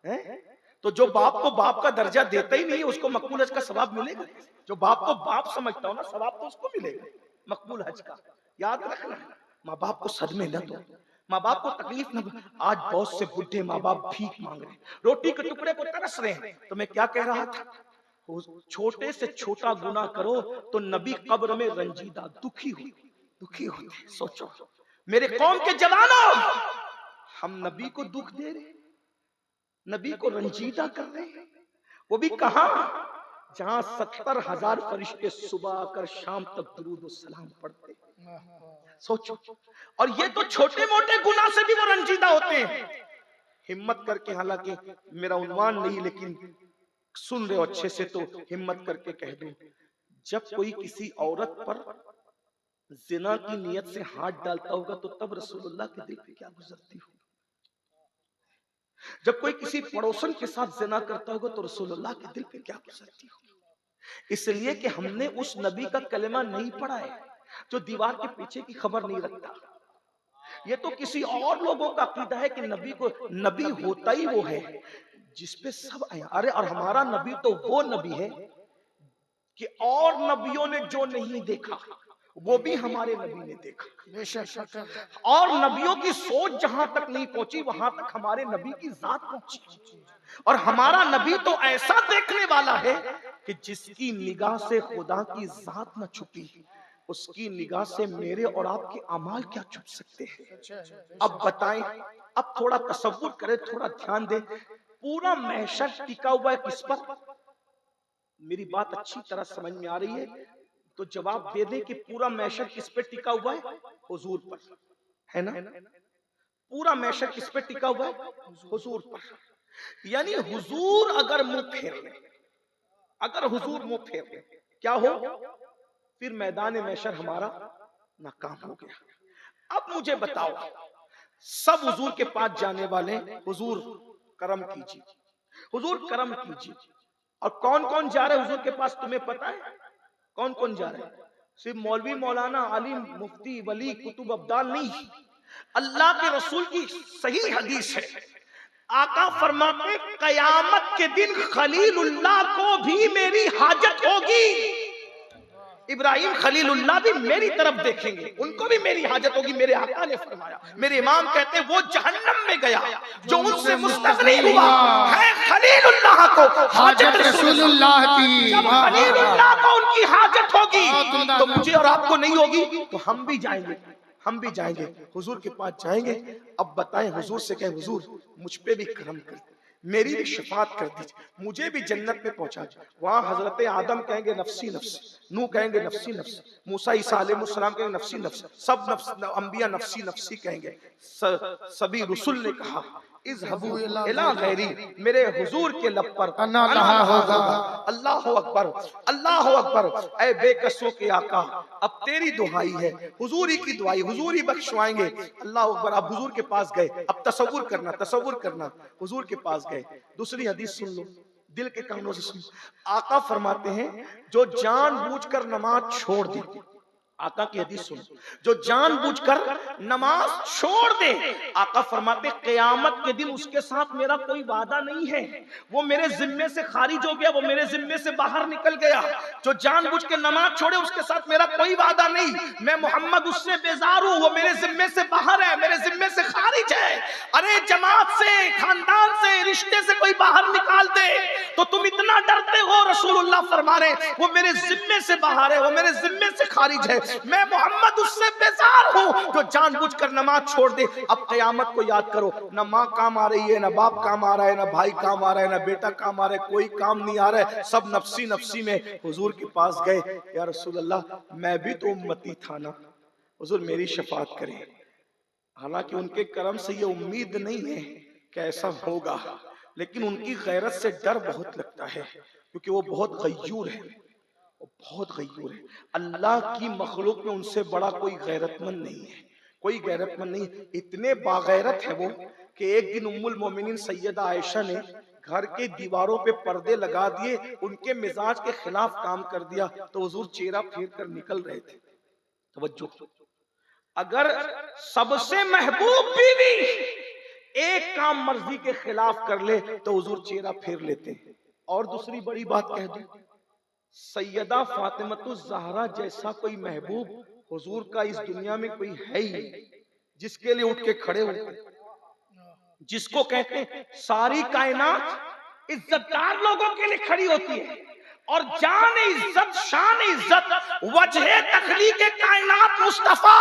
A: है। तो जो बाप को बाप का दर्जा देता ही नहीं उसको मकबूल हज का सवाब मिलेगा। जो बाप को बाप समझता हो ना, सवाब तो उसको मिलेगा मकबूल हज का। याद रखना, माँ बाप को सदमे न दो, माँ बाप को तकलीफ न दो। आज बहुत से बुढ़े माँ बाप भीख मांग रहे हैं, रोटी के टुकड़े को तरस रहे हैं। तो मैं क्या कह रहा था, छोटे से छोटा गुनाह करो तो नबी कब्र में रंजीदा दुखी होते। सोचो मेरे कौम के जवानों, हम नबी को दुख दे रहे, नबी को रंजीदा कर रहे हैं, वो भी कहां? जहां 70,000 फरिश्ते सुबह आकर शाम तक दुरूद और सलाम पढ़ते। सोचो, और ये तो छोटे मोटे गुनाह से भी वो रंजीदा होते हैं। हिम्मत करके, हालांकि मेरा उन्वान नहीं लेकिन सुन रहे हो अच्छे से तो हिम्मत करके कह दूं, जब कोई किसी औरत पर जिना की नियत से हाथ डालता होगा तो तब रसूलुल्लाह के दिल पे क्या गुजरती होगी? जब कोई किसी पड़ोसन के साथ जिना करता होगा तो रसूलुल्लाह के दिल पे क्या गुजरती होगी? इसलिए कि हमने उस नबी का कलमा नहीं पढ़ा है जो दीवार के पीछे की खबर नहीं रखता। ये तो किसी और लोगों का अकीदा है कि नबी होता ही वो है जिसपे सब आया। अरे और हमारा नबी तो वो नबी है कि और नबियों ने जो नहीं देखा वो भी हमारे नबी ने देखा। और नबियों की सोच जहां तक नहीं पहुंची वहां तक हमारे नबी की जात पहुंची। और हमारा नबी तो ऐसा देखने वाला है कि जिसकी निगाह से खुदा की जात न छुपी उसकी निगाह से मेरे और आपके अमाल क्या छुप सकते हैं? अब बताएं, अब थोड़ा तसव्वुर करें, थोड़ा ध्यान दें। पूरा महशर टिका हुआ है किस पर? मेरी बात अच्छी तरह समझ में आ रही है तो जवाब दे दें कि पूरा महशर किस पे टिका हुआ है? हुजूर पर, है ना? पूरा महशर किस पे टिका हुआ है? हुजूर पर। यानी हुजूर अगर मुंह फेर ले, अगर हुजूर मुंह फेर ले, क्या हो? फिर मैदान महशर हमारा नाकाम हो गया। अब मुझे बताओ, सब हुजूर के पास जाने वाले, हुजूर करम कीजिए, हुजूर करम कीजिए। और कौन कौन जा रहे हैं हुजूर के पास तुम्हें पता है? कौन कौन जा रहे हैं? सिर्फ मौलवी, मौलाना, आलिम, मुफ्ती, वली, कुतुब, अब्दाल नहीं। अल्लाह के रसूल की सही हदीस है, आका फरमाते कयामत के दिन खलीलुल्लाह को भी मेरी हाजत होगी। इब्राहिम खलीलुल्लाह भी मेरी तरफ देखेंगे, उनको भी मेरी हाजत होगी। मेरे आका ने फरमाया, मेरे इमाम कहते हैं वो जहन्नम में गया जो उनसे मुस्तगनी हुआ है खलीलुल्लाह को हाजत रसूलुल्लाह की। जब खलीलुल्लाह को उनकी हाजत होगी तो मुझे और आपको नहीं होगी तो हम भी जाएंगे, हम भी जाएंगे, हुजूर के पास जाएंगे। अब बताएं हुजूर से कहें, हुजूर मुझ पे भी करम कर, मेरी भी शफात कर दीजिए, मुझे भी जन्नत में पहुंचा दीजिए। वहां हजरत आदम कहेंगे नफसी नफसी, नूह कहेंगे नफसी नफसी, मूसा ईसा अलैहिस्सलाम कहेंगे नफसी नफसी, सब अंबिया नफसी नफसी कहेंगे। सभी रसूल ने कहा इज़हबू इला गैरी, मेरे हुजूर के लब पर
B: अन्ना लहा होगा।
A: अल्लाह अकबर, अल्लाह अकबर। ऐ बेकसों के आका, अब तेरी दुहाई है, हुजूरी की दुआई, हुजूरी बख्शवाएंगे। अल्लाह अकबर। अब हुजूर के पास गए, अब तसव्वुर करना, तसव्वुर करना, हुजूर के पास गए। दूसरी हदीस सुन लो, दिल के कानों से सुन। आका फरमाते हैं जो जानबूझकर नमाज छोड़ दे, आका की हदीस सुन, जो जानबूझकर नमाज छोड़ दे, आका फरमाते क़यामत के दिन उसके साथ मेरा कोई वादा नहीं है, वो मेरे जिम्मे से खारिज हो गया, वो मेरे जिम्मे से बाहर निकल गया। जो जानबूझ के नमाज छोड़े उसके साथ मेरा कोई वादा नहीं, मैं मोहम्मद उससे बेजार हूं, वो मेरे जिम्मे से बाहर है, मेरे जिम्मे से खारिज है। अरे जमात से, खानदान से, रिश्ते से कोई बाहर निकाल दे तो तुम इतना डरते हो। रसूलुल्लाह फरमा रहे वो मेरे जिम्मे से बाहर है, वो मेरे जिम्मे से खारिज है, मैं मोहम्मद उससे बेजार हूं जो जानबूझकर नमाज छोड़ दे। अब क़यामत को याद करो, ना माँ काम आ रही है, ना बाप काम आ रहा है, ना भाई काम आ रहा है, ना बेटा काम आ रहा है, कोई काम नहीं आ रहा है, सब नफसी नफसी में। हुजूर के पास गए, या रसूल अल्लाह मैं भी तो उम्मती था ना, हुजूर मेरी शफात करें। हालांकि उनके करम से ये उम्मीद नहीं है कि ऐसा होगा, लेकिन उनकी गैरत से डर बहुत लगता है, क्योंकि वो बहुत गयूर है, बहुत गयूर है। अल्लाह की मखलूक में उनसे बड़ा कोई गैरतमंद नहीं है, कोई गैरतमंद नहीं। इतने बागैरत है वो कि एक दिन उम्मुल मोमिनीन सैयदा आयशा ने घर के दीवारों पे पर्दे लगा दिए, उनके मिजाज के खिलाफ काम कर दिया, तो हुजूर चेहरा फेर कर निकल रहे थे। तवज्जो, अगर सबसे महबूब बीवी एक काम मर्जी के खिलाफ कर ले तो हुजूर चेहरा फेर लेते हैं। और दूसरी बड़ी बात कह दूं, सैयदा फातिमतुज़ ज़हरा जैसा कोई महबूब हुजूर का इस दुनिया में कोई है ही नहीं, जिसके लिए उठ के खड़े होते, जिसको कहते हैं सारी कायनात इज्जतदार लोगों के लिए खड़ी होती है, और जान इज्जत, शान इज्जत, वजह तखलीक कायनात मुस्तफा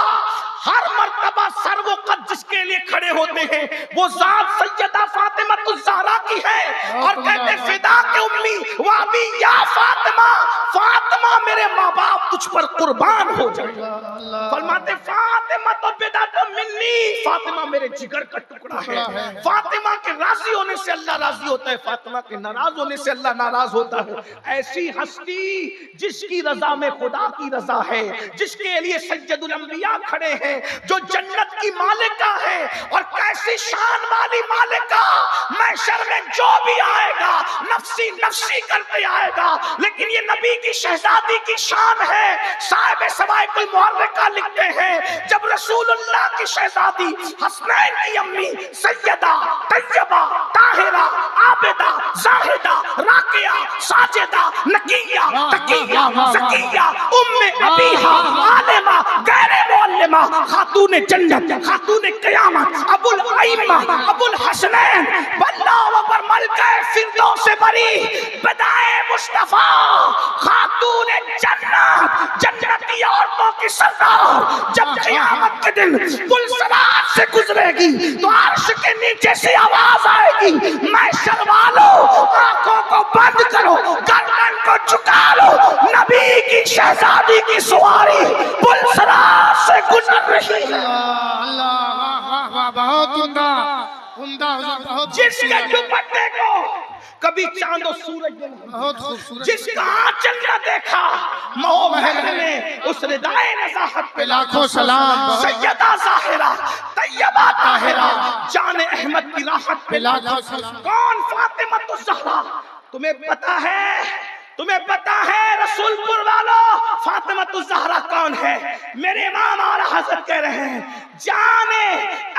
A: हर मर्तबा सर्वकत जिसके लिए खड़े होते हैं वो जात सैयदा फातिमतुज़ ज़हरा की है। और कहते फिदा के उम्मी वाबी या फातिमा, फातिमा मेरे माँ बाप तुझ पर कुर्बान हो जाए। फरमाते फातिमा तो बिदा तो मिन्नी, फातिमा मेरे जिगर का टुकड़ा है। फातिमा के राजी होने से अल्लाह राजी होता है, फातिमा के नाराज होने से अल्लाह नाराज होता है। ऐसी हस्ती जिसकी रजा में खुदा की रजा है, जिसके लिए सैयदुल अंबिया खड़े हैं, जो जन्नत की मालिका है, और कैसी शान वाली मालिका, महशर में जो भी आएगा नफसी नफसी करते आएगा, लेकिन ये नबी की शहजादी की शान है। साहिब सवाइकुल मुहर्रिका लिखते हैं जब रसूलुल्लाह की शहजादी हसनैन की अम्मी सैयदा तैयबा ताहिरा आबिदा जाहिदा राकिया साजिदा नकिया तकिया ज़किया उम्मे अबीहा आलिमा गैर मुअल्लिमा खातून जन्नत खातून क़यामत अबुल अइम्मा अबुल हसनैन वल्लाहु अकबर मलका फिरदौस बरी बदाए मुस्तफा खातून जन्नत जन्नती औरतों की सरदार जब क़यामत के दिन पुलसरात से गुजरेगी तो अर्श के नीचे से आवाज आएगी, महशर वालों आंखों को बंद करो, गर्दन को झुका लो, नबी की शहजादी की सवारी पुलसरात से गुजर रही है।
B: बहुत उम्दा, उम्दा, बहुत
A: जिसके दुपट्टे को कभी चांद और सूरज ने
B: बहुत खूबसूरत,
A: जिसका आंचल न देखा मोहम्मद ने उस रिदाए नज़ाहत पे
B: लाखों सलाम।
A: सैयदा ज़ाहिरा तैयबा ताहिरा जान अहमद की राहत पे
B: लाखों सलाम।
A: कौन फातिमतुज़ ज़हरा, तुम्हें पता है, तुम्हें पता है रसूलपुर वालों फातिमतुज़ ज़हरा कौन है? मेरे इमाम आला हज़रत कह रहे हैं जाने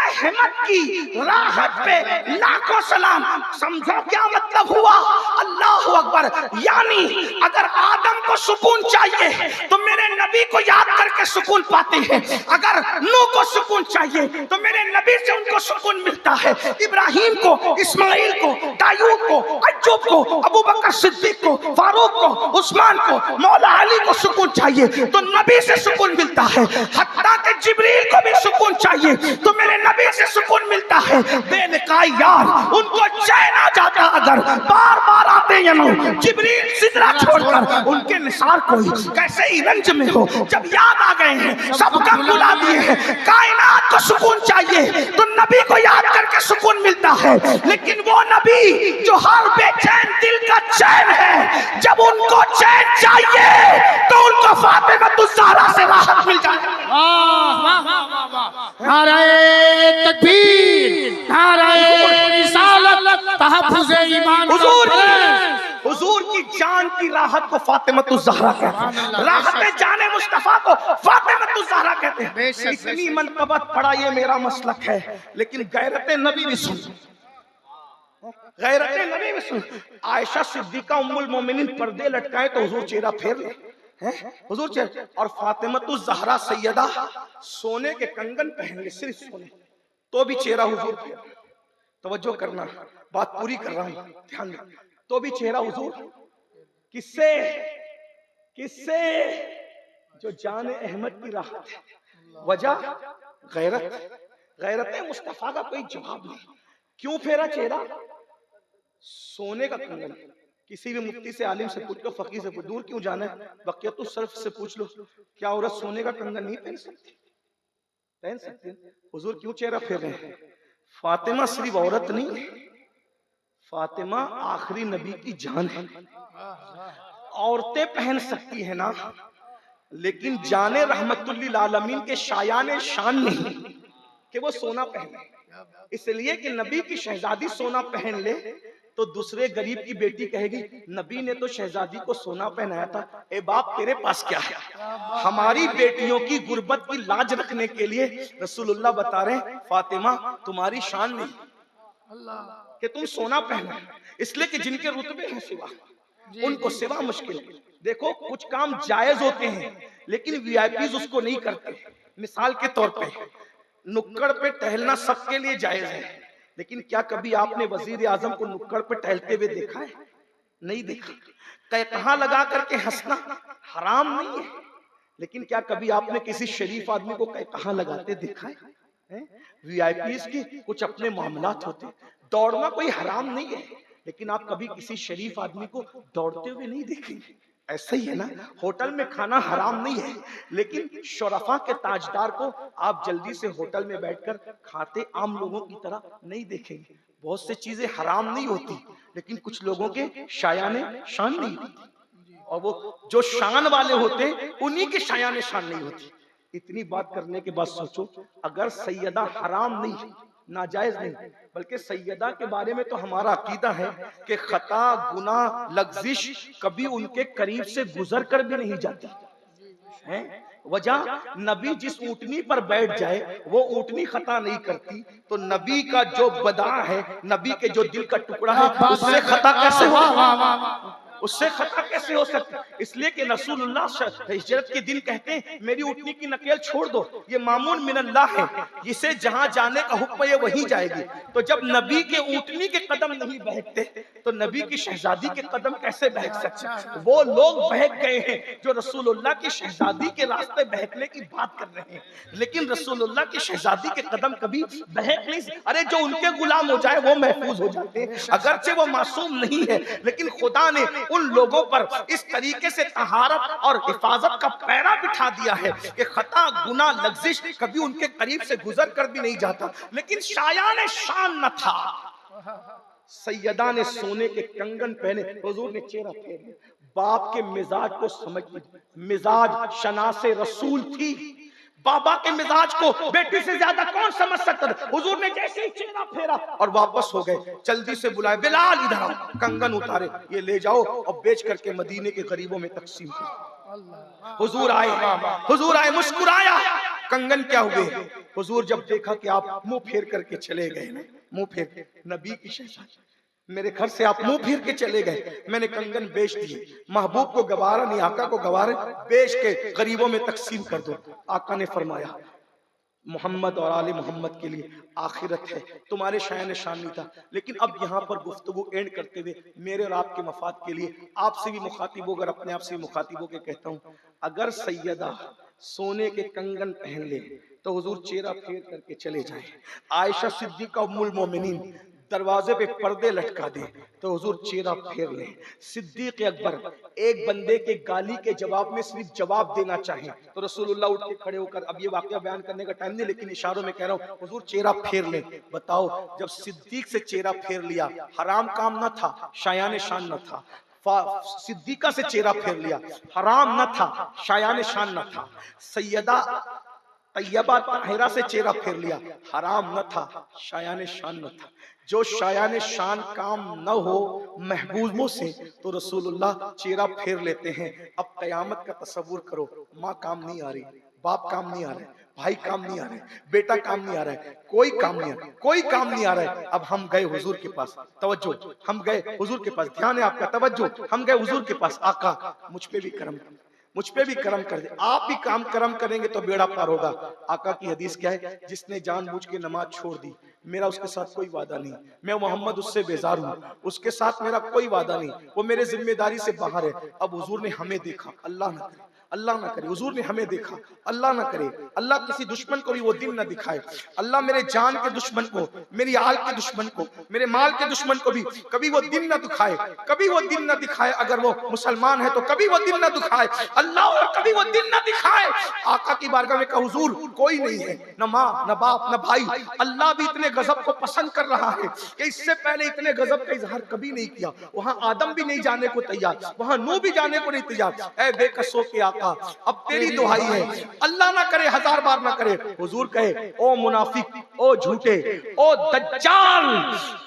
A: अहमद की राहत पे लाखों सलाम। समझो क्या मतलब हुआ? अल्लाहु अकबर। यानी अगर आदम को सुकून चाहिए तो मेरे नबी को याद करके सुकून पाते हैं। अगर नूह को सुकून चाहिए तो मेरे नबी से उनको सुकून मिलता है। इब्राहिम को, इस्माइल को, दाऊद को, अय्यूब को, अबू बकर सिद्दीक को, फारूक को, उस्मान को, मौला अली को सुकून चाहिए तो नबी से सुकून मिलता है। हत्ता के जिब्रील को भी सुकून चाहिए तो मेरे नबी से सुकून मिलता है। बेनकाई यार उनको चैन आ जाता अगर बार बार आते जिब्रील सिदरा छोड़कर उनके निसार कोई कैसे ही रंज में हो, जब याद आ गए हैं सबका बुला दिए हैं। कायनात को सुकून चाहिए तो नबी को याद करके सुकून मिलता है। लेकिन वो नबी जो हर बेचैन दिल का चैन है, जब उनको चैन चाहिए तो उनको फातिमा ज़हरा से राहत मिल जाए।
B: नारे तकबीर, नारे रिसालत, तहफ्फुज़े ईमान।
A: हुजूर की जान की राहत को फातिमा ज़हरा कहते हैं। राहत जाने मुस्तफा को फातिमा ज़हरा कहते हैं। इतनी मनकबत पड़ा ये मेरा मसलक है, लेकिन गैरत नबी भी सुन, गैरत नबी भी सुन। आयशा सिद्दीका उम्मुल मोमिनीन पर्दे लटकाए तो हुजूर चेहरा फेर ले, हुजूर चेहरा। और फातिमा ज़हरा सैयदा सोने के कंगन पहन ले, सिर्फ सोने, तो भी चेहरा हुजूर फेर। तवज्जो करना, बात पूरी कर रहा हूं, ध्यान दे। तो भी चेहरा हुजूर किससे, किससे? जो जाने अहमद की राहत है। वजह गैरत, गैरत मुस्तफा का कोई जवाब नहीं। क्यों फेरा चेहरा? सोने का कंगन। किसी भी मुफ्ती से, आलिम से पूछ लो, फकीर से पूछ, दूर क्यों जाना है, बकियतु सर्फ से पूछ लो, क्या औरत सोने का कंगन नहीं पहन सकती? पहन सकती। हुजूर क्यों चेहरा फेर रहे हैं? फातिमा सिर्फ औरत नहीं, फातिमा आखिरी नबी की जान है। औरतें पहन सकती है ना, लेकिन जाने रहमतुल लिल आलमीन के शायान शान नहीं कि वो सोना पहने। इसलिए कि नबी की शहजादी सोना पहन ले तो दूसरे गरीब की बेटी कहेगी नबी ने तो शहजादी को सोना पहनाया था, ए बाप तेरे पास क्या है? हमारी बेटियों की गुर्बत की लाज रखने के लिए रसूलुल्लाह बता रहे फातिमा तुम्हारी शान नहीं कि तुम सोना पहना, इसलिए कि जिनके रुतबे हैं सिवा, उनको सिवा मुश्किल। देखो कुछ काम जायज होते हैं लेकिन वीआईपीज उसको नहीं करते। मिसाल के तौर पे नुक्कड़ पे टहलना सबके लिए जायज है, लेकिन क्या कभी आपने वजीर आजम को नुक्कड़ पे टहलते हुए देखा है? नहीं देखा। कहकहा लगा करके हंसना हराम नहीं है, लेकिन क्या कभी आपने किसी शरीफ आदमी को कहकहा लगाते देखा है? वीआईपीज के कुछ अपने मामलात होते। दौड़ना कोई हराम नहीं है, लेकिन आप कभी किसी शरीफ आदमी को दौड़ते हुए नहीं देखेंगे। ऐसा ही है ना, होटल में खाना हराम नहीं है, लेकिन शोरफा के ताजदार को आप जल्दी से होटल में बैठकर खाते आम लोगों की तरह नहीं देखेंगे। बहुत सी चीजें हराम नहीं होती, लेकिन कुछ लोगों के शायाने शान नहीं होती, और वो जो शान वाले होते उन्हीं के शायाने शान नहीं होती। इतनी बात करने के बाद सोचो, अगर सैयदा हराम नहीं, नाजायज नहीं, बल्कि सैयदा के बारे में तो हमारा अकीदा है कि खता गुनाह लग्जिश कभी उनके करीब से गुजर कर भी नहीं जाती है। वजह नबी जिस ऊंटनी पर बैठ जाए वो ऊंटनी खता नहीं करती, तो नबी का जो बदा है, नबी के जो दिल का टुकड़ा है, उससे खता कैसे हो? उससे खता कैसे हो सकता? इसलिए कि रसूलुल्लाह हिजरत के दिन कहते हैं मेरी ऊँटनी की नकेल छोड़ दो, ये मामून मिनल्लाह है, इसे जहां जाने का हुक्म ये वहीं जाएगी। तो जब नबी के ऊँटनी के कदम नहीं बहकते तो नबी की शहजादी के कदम कैसे बहक सकते? वो लोग बहक गए हैं जो रसूलुल्लाह की शहजादी के रास्ते बहकने की बात कर रहे हैं, लेकिन रसूलुल्लाह की शहजादी के कदम कभी बहक नहीं। अरे जो उनके गुलाम हो जाए वो महफूज हो जाते हैं, अगरचे वो मासूम नहीं है, लेकिन खुदा ने उन लोगों पर इस तरीके से तहारत और हिफाजत का पैरा बिठा दिया है कि खता गुनाह लग्जिश कभी उनके करीब से गुजर कर भी नहीं जाता। लेकिन शायान शान न था, सैयदा ने सोने के कंगन पहने, हुजूर ने चेहरा फेर, बाप के मिजाज को समझ, मिजाज शनासे रसूल थी, बाबा के मिजाज को बेटी से ज्यादा कौन समझ सकता था। हुजूर ने जैसे ही चेहरा फेरा और वापस हो गए, जल्दी से बुलाए बिलाल इधर आओ, कंगन उतारे, ये ले जाओ और बेच करके मदीने के गरीबों में तकसीम करो। हुजूर आए, मुस्कुराया, कंगन क्या हुए? हुजूर जब देखा कि आप मुंह फेर करके चले गए ना, मुंह फेर, नबी की शहजादी मेरे घर से आप मुंह फिर के चले गए, मैंने कंगन बेच दिए, महबूब को गवारा नहीं, आका को गवारे बेच के गरीबों में तकसीम कर दो। आका ने फरमाया मोहम्मद और आले मोहम्मद के लिए आखिरत है, तुम्हारे शान शान नहीं था। लेकिन अब यहाँ पर गुफ्तगू एंड करते हुए मेरे और आपके मफाद के लिए आपसे भी मुखातिब होकर अपने आप से मुखातिब होकर कहता हूँ, अगर सैयदा सोने के कंगन पहन ले तो हुजूर चेहरा फेर करके चले जाए। आयशा सिद्दीका उम्मुल मोमिनीन दरवाजे पे पर्दे लटका दे तो हुजूर चेहरा फेर ले। सिद्दीक अकबर एक बंदे के गाली के जवाब में सिर्फ जवाब देना चाहे तो रसूलुल्लाह उठ के खड़े होकर, अब ये वाकया बयान करने का टाइम नहीं लेकिन इशारों में कह रहा हूँ, हुजूर चेहरा फेर ले। बताओ जब सिद्दीक से चेहरा फेर लिया, हराम काम न था, शायान शान न था। सिद्दीका से चेहरा फेर लिया, हराम न था, शायान शान न था। सैयदा तैयबा ताहिरा से चेहरा फेर लिया, हराम न था, शायान शान न था। जो शायान शान काम न हो महबूबों से तो रसूलुल्लाह चेहरा फेर लेते हैं। अब कयामत का तसव्वुर करो, माँ काम नहीं आ रही, बाप काम नहीं आ रहे, भाई काम नहीं आ रहे, बेटा काम नहीं आ रहा है, कोई काम नहीं आ रहा, कोई काम नहीं आ रहा है। अब हम गए हुजूर के पास, तवज्जो, हम गए हुजूर के पास, ध्यान है आपका, तवज्जो, हम गए हुजूर के पास, आका मुझ पे भी करम, मुझ पे भी करम कर दे, आप भी काम करम करेंगे तो बेड़ा पार होगा। आका की हदीस क्या है, जिसने जानबूझ के नमाज छोड़ दी, मेरा उसके साथ कोई वादा नहीं, मैं मोहम्मद उससे बेजार हूँ, उसके साथ मेरा कोई वादा नहीं, वो मेरे जिम्मेदारी से बाहर है। अब हुजूर ने हमें देखा, अल्लाह ना करे, अल्लाह ना करे, हुजूर ने हमें देखा, अल्लाह ना करे, अल्लाह किसी दुश्मन को भी वो दिन ना दिखाए, अल्लाह मेरे जान के दुश्मन को, मेरी आल के दुश्मन को, मेरे माल के दुश्मन को भी कभी वो दिन ना दिखाए, कभी वो दिन ना दिखाए। अगर वो मुसलमान है तो कभी वो दिन ना दिखाए, अल्लाह और कभी वो दिन ना दिखाए। आका की बारगाह में कहा, हुजूर कोई नहीं है, न माँ न बाप न भाई, अल्लाह भी इतने गजब को पसंद कर रहा है कि इससे पहले इतने गजब का इजहार कभी नहीं किया। वहां आदम भी नहीं जाने को तैयार, वहां नूह भी जाने को नहीं तैयार। ऐ बेकसों के आका, अब तेरी दुहाई है, अल्लाह ना करे, हजार बार ना करे। हुजूर कहे, ओ मुनाफिक, ओ झूठे, ओ दज्जाल,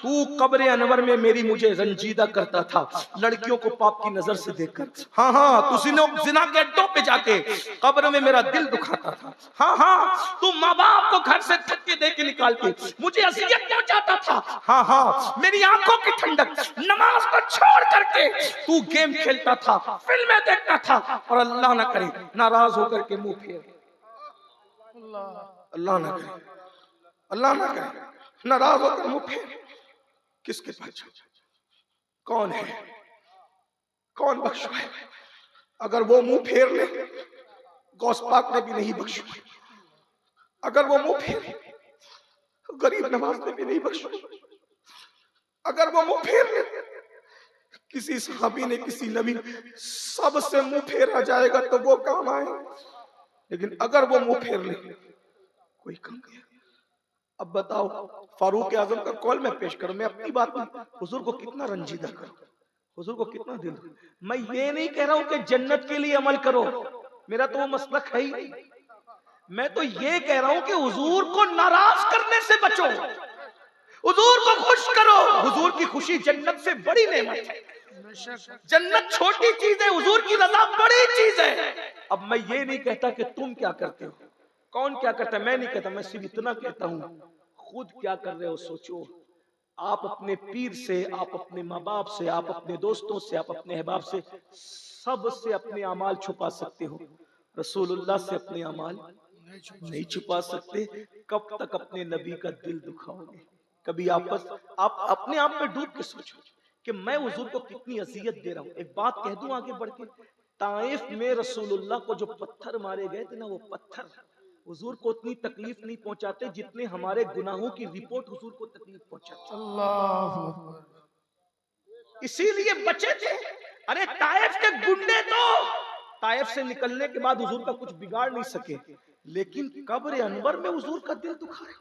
A: तू कब्र अनवर में मेरी मुझे रंजीदा करता था लड़कियों को पाप की नजर से देखकर। हाँ हाँ, तू जिना के अड्डों पे जाके कब्र में मेरा दिल दुखाता था। हाँ हाँ, तू माँ बाप को घर से धक्के दे के निकाल के मुझे अज़ियत पहुंचाता था। हाँ हाँ, मेरी आंखों की ठंडक, नमाज को छोड़ करके तू गेम खेलता था, फिल्में देखता था, और अल्लाह ना करे नाराज होकर के मुंह फेर, अल्लाह ना करे, अल्लाह ना करे नाराज होकर मुंह फेर। किसके पास, कौन है, कौन बख्शा है? अगर वो मुंह फेर ले, गौस पाक ने भी नहीं बख्शा। अगर वो मुंह फेर, गरीब नवाज ने भी नहीं बख्शा। अगर वो मुंह फेर ले, किसी सहाबी ने, किसी नबी, सबसे मुंह फेरा जाएगा तो वो काम आए। लेकिन अगर वो मुंह फेर ले, कोई काम नहीं। अब बताओ, फारूक आजम का कौल मैं पेश करूं, मैं अपनी बात में हुजूर को कितना रंजीदा करूं, हुजूर को कितना दिल। मैं ये नहीं कह रहा हूं कि जन्नत के लिए अमल करो, मेरा तो वो मसलक है ही नहीं। मैं तो ये कह रहा हूं कि हुजूर को नाराज करने से बचो, हुजूर को खुश करो। हुजूर की खुशी जन्नत से बड़ी नेमत है, जन्नत छोटी चीज है, हुजूर की रजा बड़ी चीज है। अब मैं ये नहीं कहता कि तुम क्या करते हो, कौन क्या करता है, मैं नहीं कहता, मैं सिर्फ इतना कहता हूं, खुद क्या कर रहे हो सोचो। आप अपने पीर से, आप अपने माँ बाप से, आप अपने दोस्तों से, आप अपने अहबाब से, सब से अपने अमाल छुपा सकते हो, रसूलुल्लाह से अपने अमाल नहीं छुपा सकते। कब तक अपने नबी का दिल दुखाओगे? कभी आप अपने आप पे डूब के सोचो कि मैं हुजूर को कितनी अजियत दे रहा हूं। एक बात कह दूं आगे बढ़ के, ताइफ में रसूलुल्लाह को जो पत्थर मारे गए थे ना, वो पत्थर हुजूर को उतनी तकलीफ नहीं पहुंचाते जितने हमारे गुनाहों की रिपोर्ट हुजूर को तकलीफ पहुंचाती। अल्लाह, इसीलिए बचे थे। अरे ताइफ के गुंडे तो ताइफ से निकलने के बाद हुजूर का कुछ बिगाड़ नहीं सके, लेकिन कब्र अनवर में हुजूर का दिल दुखा है।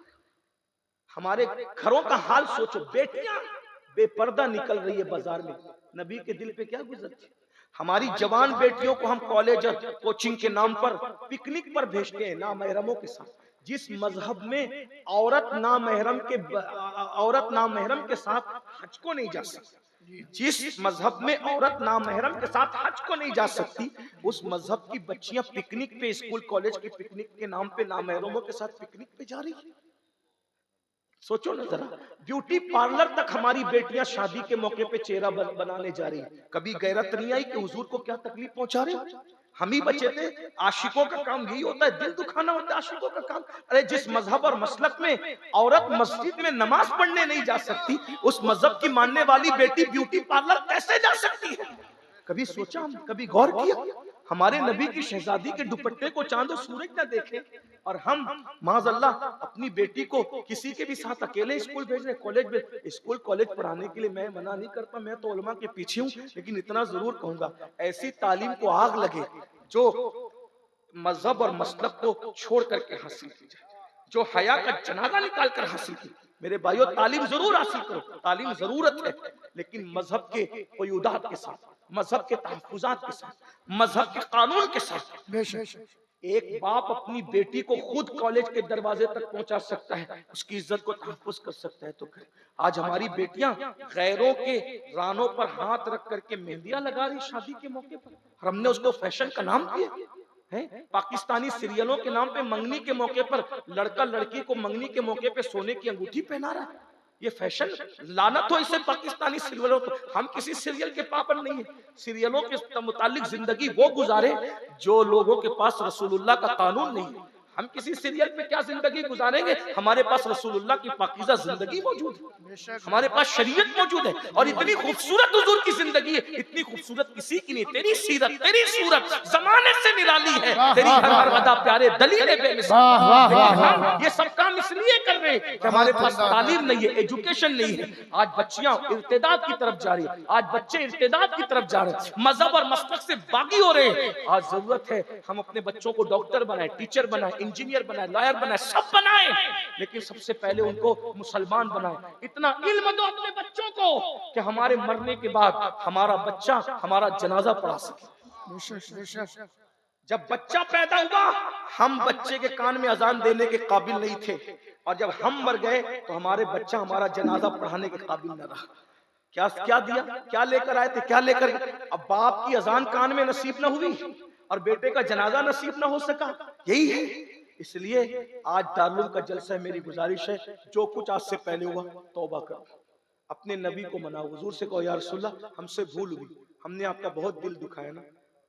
A: हमारे घरों का हाल सोचो, बेटियां बेपर्दा निकल रही है बाजार में, नबी के दिल पे क्या गुजरती। हमारी जवान बेटियों को हम कॉलेज और कोचिंग के नाम पर पिकनिक पर भेजते हैं नामहरमों के साथ। जिस मजहब में औरत नामहरम के साथ हज को नहीं जा सकती, जिस मजहब में औरत नामहरम के साथ हज को नहीं जा सकती, उस मजहब की बच्चियां पिकनिक पे, स्कूल कॉलेज के पिकनिक के नाम पे नामहरमों के साथ पिकनिक पे जा रही है। सोचो ना जरा, ब्यूटी पार्लर तक हमारी बेटियां शादी के मौके पे चेहरा बनाने जा रही है। कभी गैरत नहीं आई कि हुजूर को क्या तकलीफ पहुंचा रहे हो? हम ही बचे थे। आशिकों का काम यही होता है, दिल दुखाना होता है आशिकों का काम। अरे जिस मजहब और मसलक में औरत मस्जिद में नमाज पढ़ने नहीं जा सकती, उस मजहब की मानने वाली बेटी ब्यूटी पार्लर कैसे जा सकती है? कभी सोचा, हम कभी गौर किया? हमारे नबी की शहजादी के दुपट्टे को चांद और सूरज न देखे, और हम माज़अल्लाह अपनी बेटी को किसी के भी साथ अकेले स्कूल भेज रहे, कॉलेज भेज। स्कूल कॉलेज पढ़ाने के लिए मैं मना नहीं करता, मैं तो उलमा के पीछे हूँ, लेकिन इतना जरूर कहूंगा, ऐसी तालीम को आग लगे जो मजहब और मसलक को छोड़ करके हासिल की जाए, जो हया का जनाजा निकाल कर हासिल की। मेरे भाइयों, तालीम जरूर हासिल करो, तालीम जरूरत है, लेकिन मजहब के क़ुयूदात के साथ, मजहब के तहफ़्फ़ुज़ात के साथ, मजहब के कानून के साथ। एक बाप अपनी बेटी को खुद कॉलेज के दरवाजे तक पहुंचा सकता है, उसकी इज्जत को तहफ़्फ़ुज़ कर सकता है तो करे। आज हमारी बेटियां गैरों के रानों पर हाथ रख करके मेहंदियां लगा रही शादी के मौके पर, और हमने उसको फैशन का नाम दिया है। पाकिस्तानी सीरियलों के नाम पे मंगनी के मौके पर लड़का लड़की को मंगनी के मौके पे सोने की अंगूठी पहना रहा है। ये फैशन, लानत हो इसे पाकिस्तानी सीरियलों पर। हम किसी सीरियल के पाबंद नहीं है। सीरियलों के मुतालिक जिंदगी वो गुजारे जो लोगों के पास रसूलुल्लाह का कानून नहीं है। हम किसी सीरियल पे क्या जिंदगी गुजारेंगे? हमारे पास रसूलुल्लाह की पाकीज़ा जिंदगी मौजूद है, हमारे पास शरीयत मौजूद है, और इतनी खूबसूरत हुजूर की जिंदगी है, इतनी खूबसूरत किसी की नहीं। तेरी सीरत, तेरी सूरत जमाने से निराली है, तेरी हर अदा प्यारे दलील बेमिसाल। ये सब काम इसलिए कर रहे हैं कि हमारे पास तालीम नहीं है, एजुकेशन नहीं है। आज बच्चियां इर्तिदाद की तरफ जा रही है, आज बच्चे इर्तिदाद की तरफ जा रहे हैं, मजहब और मसलक से बागी हो रहे हैं। आज जरूरत है हम अपने बच्चों को डॉक्टर बनाए, टीचर बनाए, इंजीनियर बनाए, लॉयर बनाए, सब बनाए, लेकिन सबसे पहले उनको मुसलमान बनाए। इतना इल्म दो अपने बच्चों को कि हमारे मरने के बाद हमारा बच्चा हमारा जनाजा पढ़ा सके। जब बच्चा पैदा हुआ, हम बच्चे के कान में अजान देने के काबिल नहीं थे, और जब हम मर गए तो हमारे बच्चा हमारा जनाजा पढ़ाने के काबिल न रहा। क्या क्या दिया, क्या लेकर आए थे, क्या लेकर? अब बाप की अजान कान में नसीब न हुई और बेटे का जनाजा नसीब न हो सका, यही है। इसलिए आज दारुल का जलसा है, मेरी गुजारिश है, जो कुछ आज से पहले हुआ तौबा करो, अपने नबी को मनाओ, हुजूर से कहो या रसूलल्लाह हमसे भूल हुई, हमने आपका बहुत दिल दुखाया ना।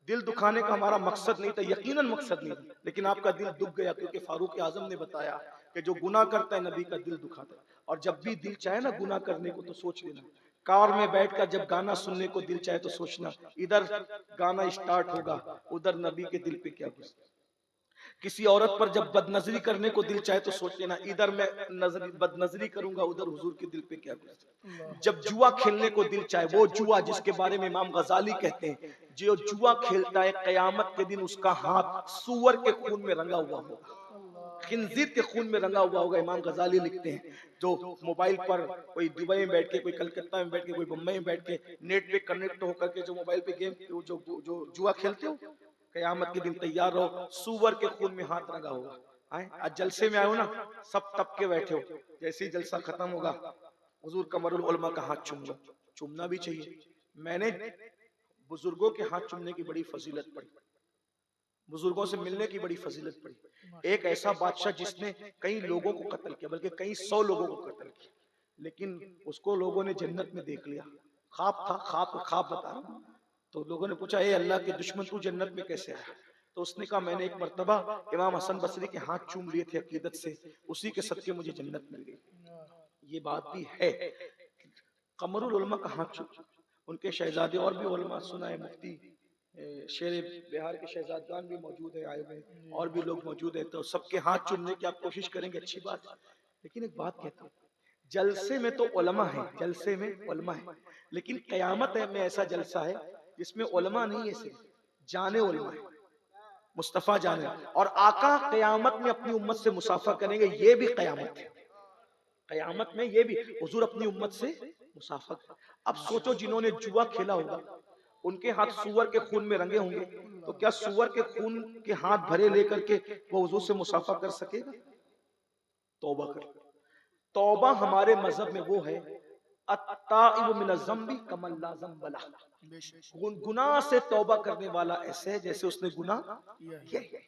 A: दिल दुखाने का हमारा मकसद नहीं था, यकीनन मकसद नहीं था, लेकिन आपका दिल दुख गया, क्योंकि फारूक आजम ने बताया कि जो गुनाह करता है नबी का दिल दुखाता है। और जब भी दिल चाहे ना गुनाह करने को तो सोच लेना, कार में बैठकर जब गाना सुनने को दिल चाहे तो सोचना, इधर गाना स्टार्ट होगा, उधर नबी के दिल पे क्या गुजरे। किसी औरत पर जब बदनजरी करने को दिल चाहे तो सोच लेना, इधर मैं बदनजरी करूंगा, उधर हुजूर के दिल पे क्या गुजरे। जब जुआ खेलने को दिल चाहे, वो जुआ जिसके बारे में इमाम गजाली कहते हैं, जो जुआ खेलता है कयामत के दिन उसका हाथ सूअर के खून में रंगा हुआ होगा, खिंजीर के खून में रंगा हुआ होगा। इमाम गजाली लिखते हैं, जो मोबाइल पर कोई दुबई में बैठ के, कोई कलकत्ता में बैठ के, कोई बम्बई में बैठ के नेट पे कनेक्ट होकर के जो मोबाइल पे गेम जो जुआ खेलते हो, कयामत के दिन तैयार रहो, सूअर के खून में हाथ रंगा होगा। आज जलसे में आए हो ना, सब तब के बैठे हो, जैसे ही जलसा खत्म होगा हुजूर कमरुल उलमा का हाथ चूमूंगा, चूमना भी चाहिए। मैंने बुजुर्गों के हाथ चूमने की बड़ी फजीलत पड़ी, बुजुर्गों से मिलने की बड़ी फजीलत पड़ी। एक ऐसा बादशाह जिसने कई लोगों को कत्ल किया, बल्कि कई 100 लोगों को कत्ल किया, लेकिन उसको लोगों ने जन्नत में देख लिया। ख्वाब था, ख्वाब बता रहा हूं। तो लोगों ने पूछा, ए अल्लाह के दुश्मन तू जन्नत में कैसे आया? तो उसने कहा, मैंने एक मर्तबा इमाम हसन बसरी के हाथ चूम लिए थे अकीदत से, उसी के सदके मुझे जन्नत मिल गई। ये बात भी है। कमरुल उलमा का हाथ चूम, उनके शहजादे और भी उलमा सुना है, मुफ्ती शेर बिहार के शहजादगान भी मौजूद है, आए हुए और भी लोग मौजूद है, तो सबके हाथ चूमने की आप कोशिश करेंगे, अच्छी बात है। लेकिन एक बात कहता हूँ, जलसे में तो उलमा है, जलसे में उलमा है, लेकिन कयामत में ऐसा जलसा है जिसमें उलमा नहीं है, सिर्फ जाने उलमा है, मुस्तफा जाने। और आका कयामत में अपनी उम्मत से मुसाफा करेंगे, ये भी कयामत है। कयामत में ये भी हुजूर अपनी उम्मत से मुसाफा। अब सोचो, जिन्होंने जुआ खेला होगा उनके हाथ सूअर के खून में रंगे होंगे, तो क्या सूअर के खून के हाथ भरे लेकर के वो हुजूर से मुसाफा कर सकेगा? तौबा कर। तौबा हमारे मजहब में वो है, अत्ताइबु मिनज़्ज़म्बि कमन ला ज़म्ब लह, गुनाह से तौबा करने वाला ऐसे है जैसे उसने गुनाह किया है।